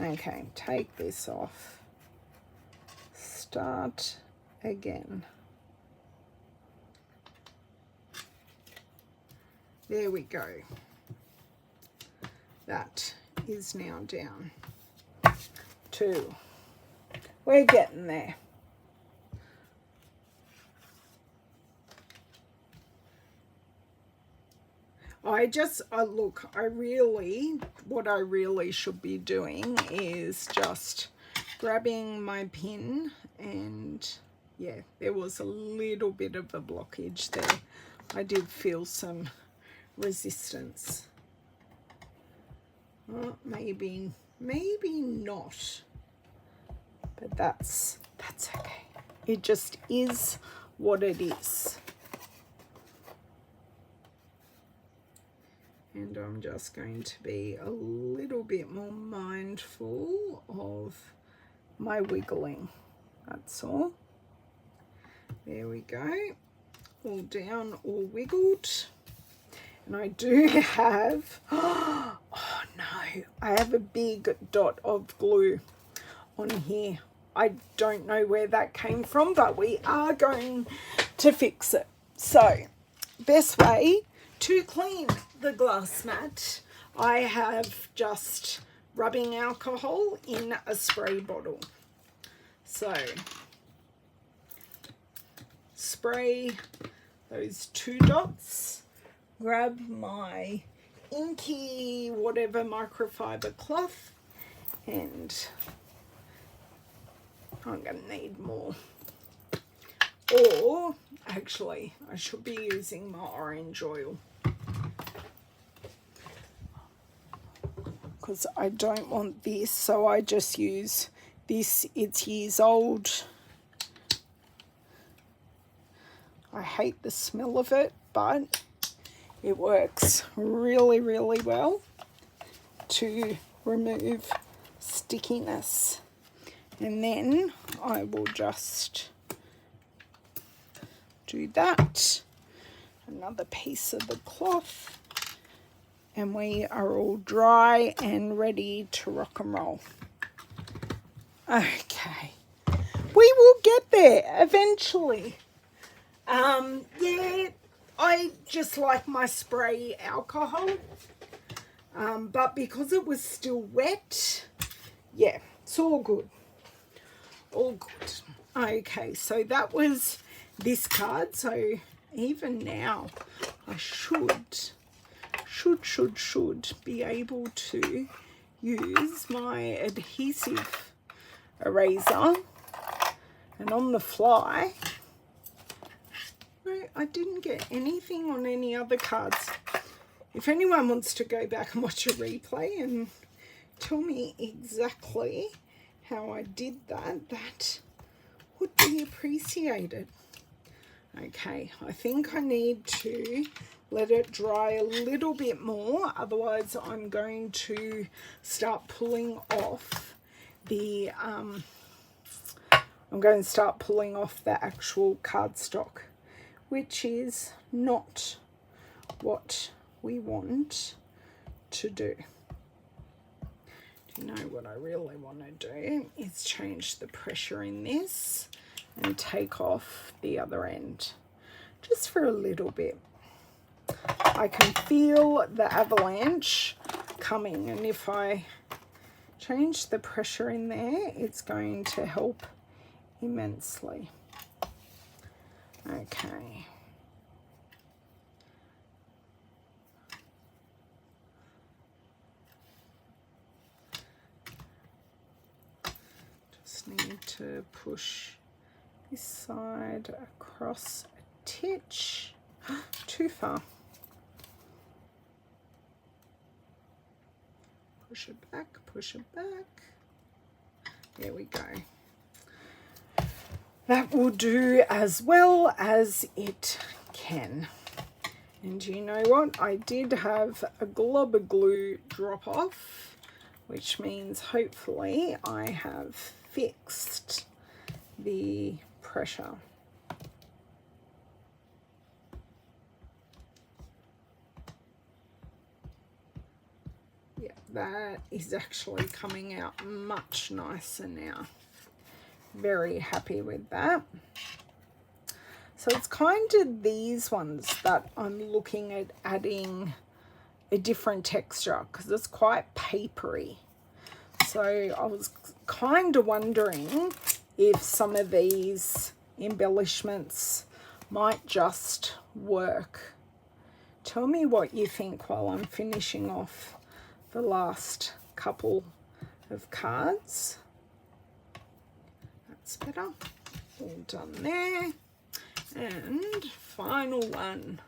Okay, take this off. Start again. There we go. That is now down. 2. We're getting there. Look, what I really should be doing is just grabbing my pin, and yeah, there was a little bit of a blockage there. I did feel some resistance. Well, maybe not, but that's okay. It just is what it is. And I'm just going to be a little bit more mindful of my wiggling. That's all. There we go. All down, all wiggled. And I do have, oh no, I have a big dot of glue on here. I don't know where that came from, but we are going to fix it. So, best way to clean the glass mat, I have just rubbing alcohol in a spray bottle. So, spray those 2 dots, grab my inky whatever microfiber cloth, and I'm going to need more. Or, actually, I should be using my orange oil, because I don't want this, so I just use this. It's years old. I hate the smell of it, but it works really, really well to remove stickiness. And then I will just do that. Another piece of the cloth. And we are all dry and ready to rock and roll. Okay. We will get there eventually. Yeah, I just like my spray alcohol. But because it was still wet, yeah, it's all good. All good. Okay, so that was this card. So even now, I should be able to use my adhesive eraser, and on the fly. No, I didn't get anything on any other cards. If anyone wants to go back and watch a replay and tell me exactly how I did that, that would be appreciated. Okay, I think I need to let it dry a little bit more, otherwise I'm going to start pulling off the the actual cardstock, which is not what we want to do. Do you know what I really want to do is change the pressure in this and take off the other end just for a little bit. I can feel the avalanche coming, and if I change the pressure in there, it's going to help immensely. Okay. just need to push this side across a titch. Too far. Push it back, push it back. There we go. That will do as well as it can. And you know what? I did have a glob of glue drop off, which means hopefully I have fixed the pressure. Yeah, that is actually coming out much nicer now. Very happy with that. So it's kind of these ones that I'm looking at adding a different texture because it's quite papery. So I was kind of wondering if some of these embellishments might just work. Tell me what you think while I'm finishing off the last couple of cards. That's better. All done there. And final one.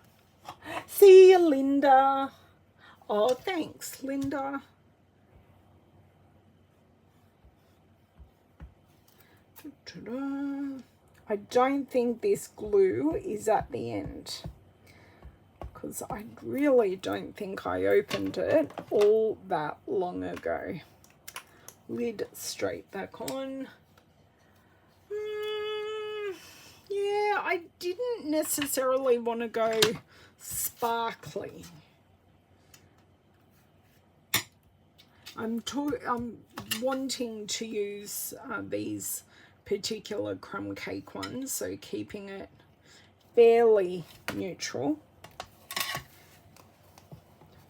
See you, Linda. Oh, thanks, Linda. Ta-da. I don't think this glue is at the end because I really don't think I opened it all that long ago. Lid straight back on. Yeah, I didn't necessarily want to go sparkly. I'm wanting to use these particular crumb cake ones, so keeping it fairly neutral.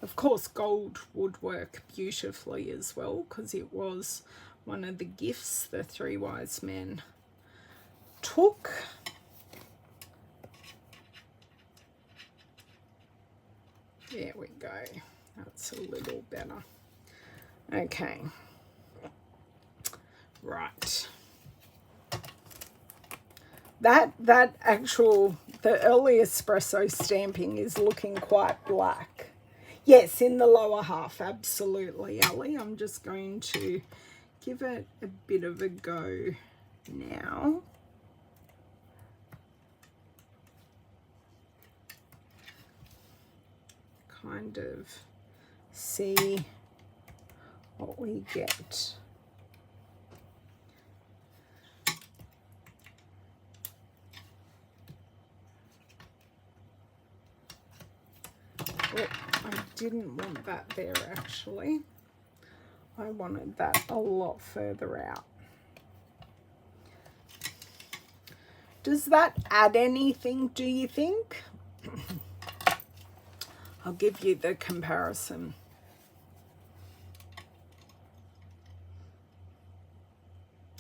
Of course, gold would work beautifully as well because it was one of the gifts the three wise men took. There we go. That's a little better. Okay. Right. The early espresso stamping is looking quite black. Yes, in the lower half, absolutely, Ellie. I'm just going to give it a bit of a go now. Kind of see what we get. Oh, I didn't want that there actually. I wanted that a lot further out. Does that add anything, do you think? I'll give you the comparison.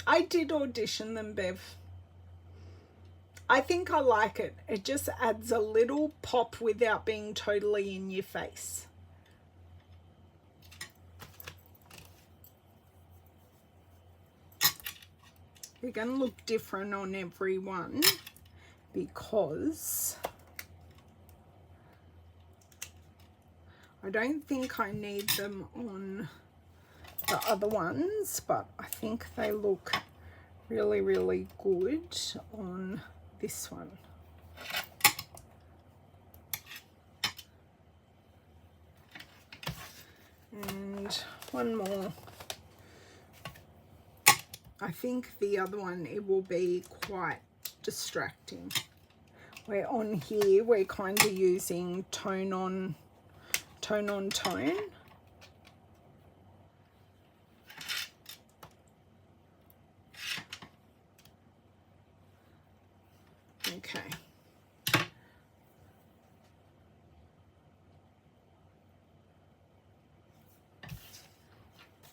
I did audition them, Bev. I think I like it. It just adds a little pop without being totally in your face. They're going to look different on every one because I don't think I need them on the other ones, but I think they look really, really good on this one. And one more. I think the other one, it will be quite distracting. Where on here, we're kind of using tone on tone. Okay.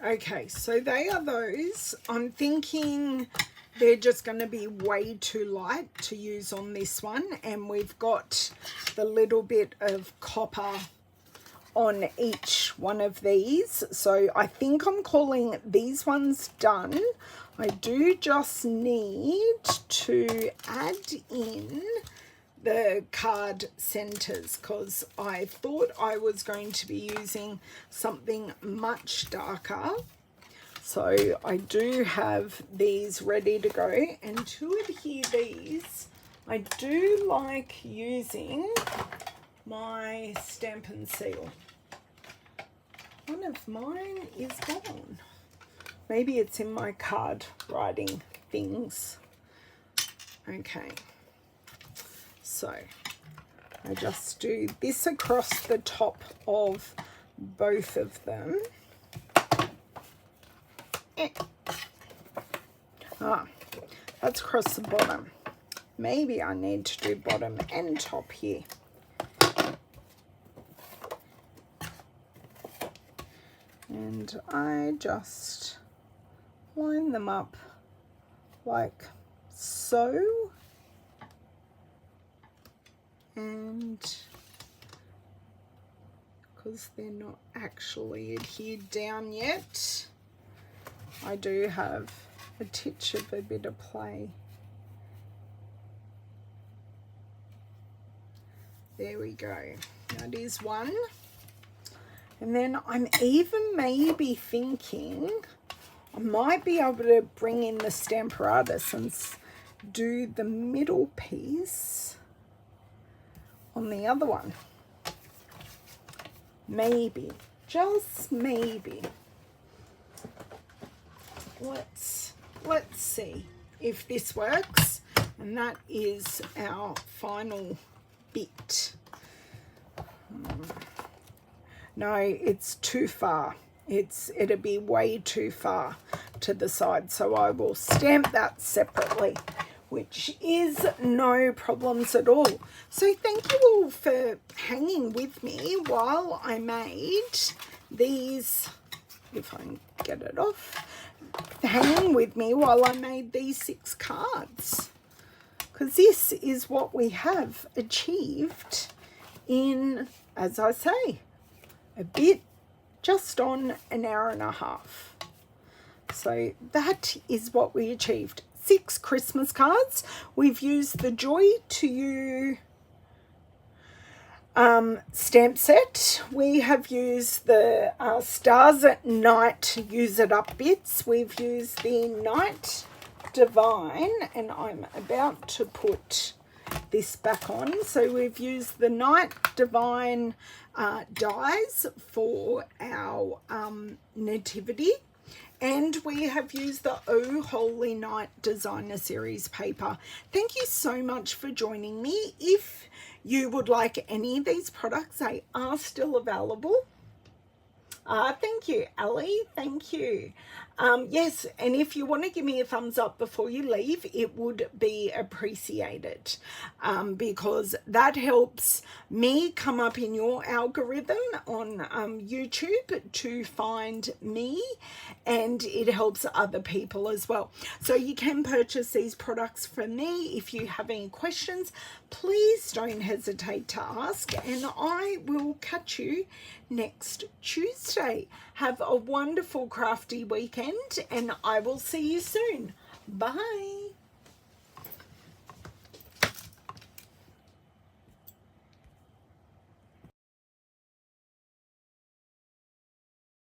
Okay, so they are those. I'm thinking they're just going to be way too light to use on this one, and we've got the little bit of copper on each one of these. So I think I'm calling these ones done. I do just need to add in the card centers because I thought I was going to be using something much darker. So I do have these ready to go, and to adhere these, I do like using my Stampin' seal. One of mine is gone. Maybe it's in my card writing things. Okay. So I just do this across the top of both of them. That's across the bottom. Maybe I need to do bottom and top here. And I just line them up like so. And because they're not actually adhered down yet, I do have a titch of a bit of play. There we go. That is one. And then I'm even maybe thinking I might be able to bring in the Stamparatus and do the middle piece on the other one. Maybe, just maybe. Let's see if this works. And that is our final bit. No, it's too far. It'll be way too far to the side, so I will stamp that separately, which is no problems at all. So thank you all for hanging with me while I made these, if I can get it off, hanging with me while I made these 6 cards. Because this is what we have achieved in, as I say, a bit just on an hour and a half. So that is what we achieved. 6 Christmas cards. We've used the Joy to You stamp set. We have used the Stars at Night Use It Up bits. We've used the Night Divine, and I'm about to put this back on. So we've used the Night Divine dies for our Nativity, and we have used the Oh Holy Night Designer Series paper. Thank you so much for joining me. If you would like any of these products, they are still available. Thank you, Ali. Thank you. Yes, and if you want to give me a thumbs up before you leave, it would be appreciated, because that helps me come up in your algorithm on YouTube to find me, and it helps other people as well. So you can purchase these products from me. If you have any questions, please don't hesitate to ask, and I will catch you next Tuesday. Have a wonderful crafty weekend, and I will see you soon. Bye.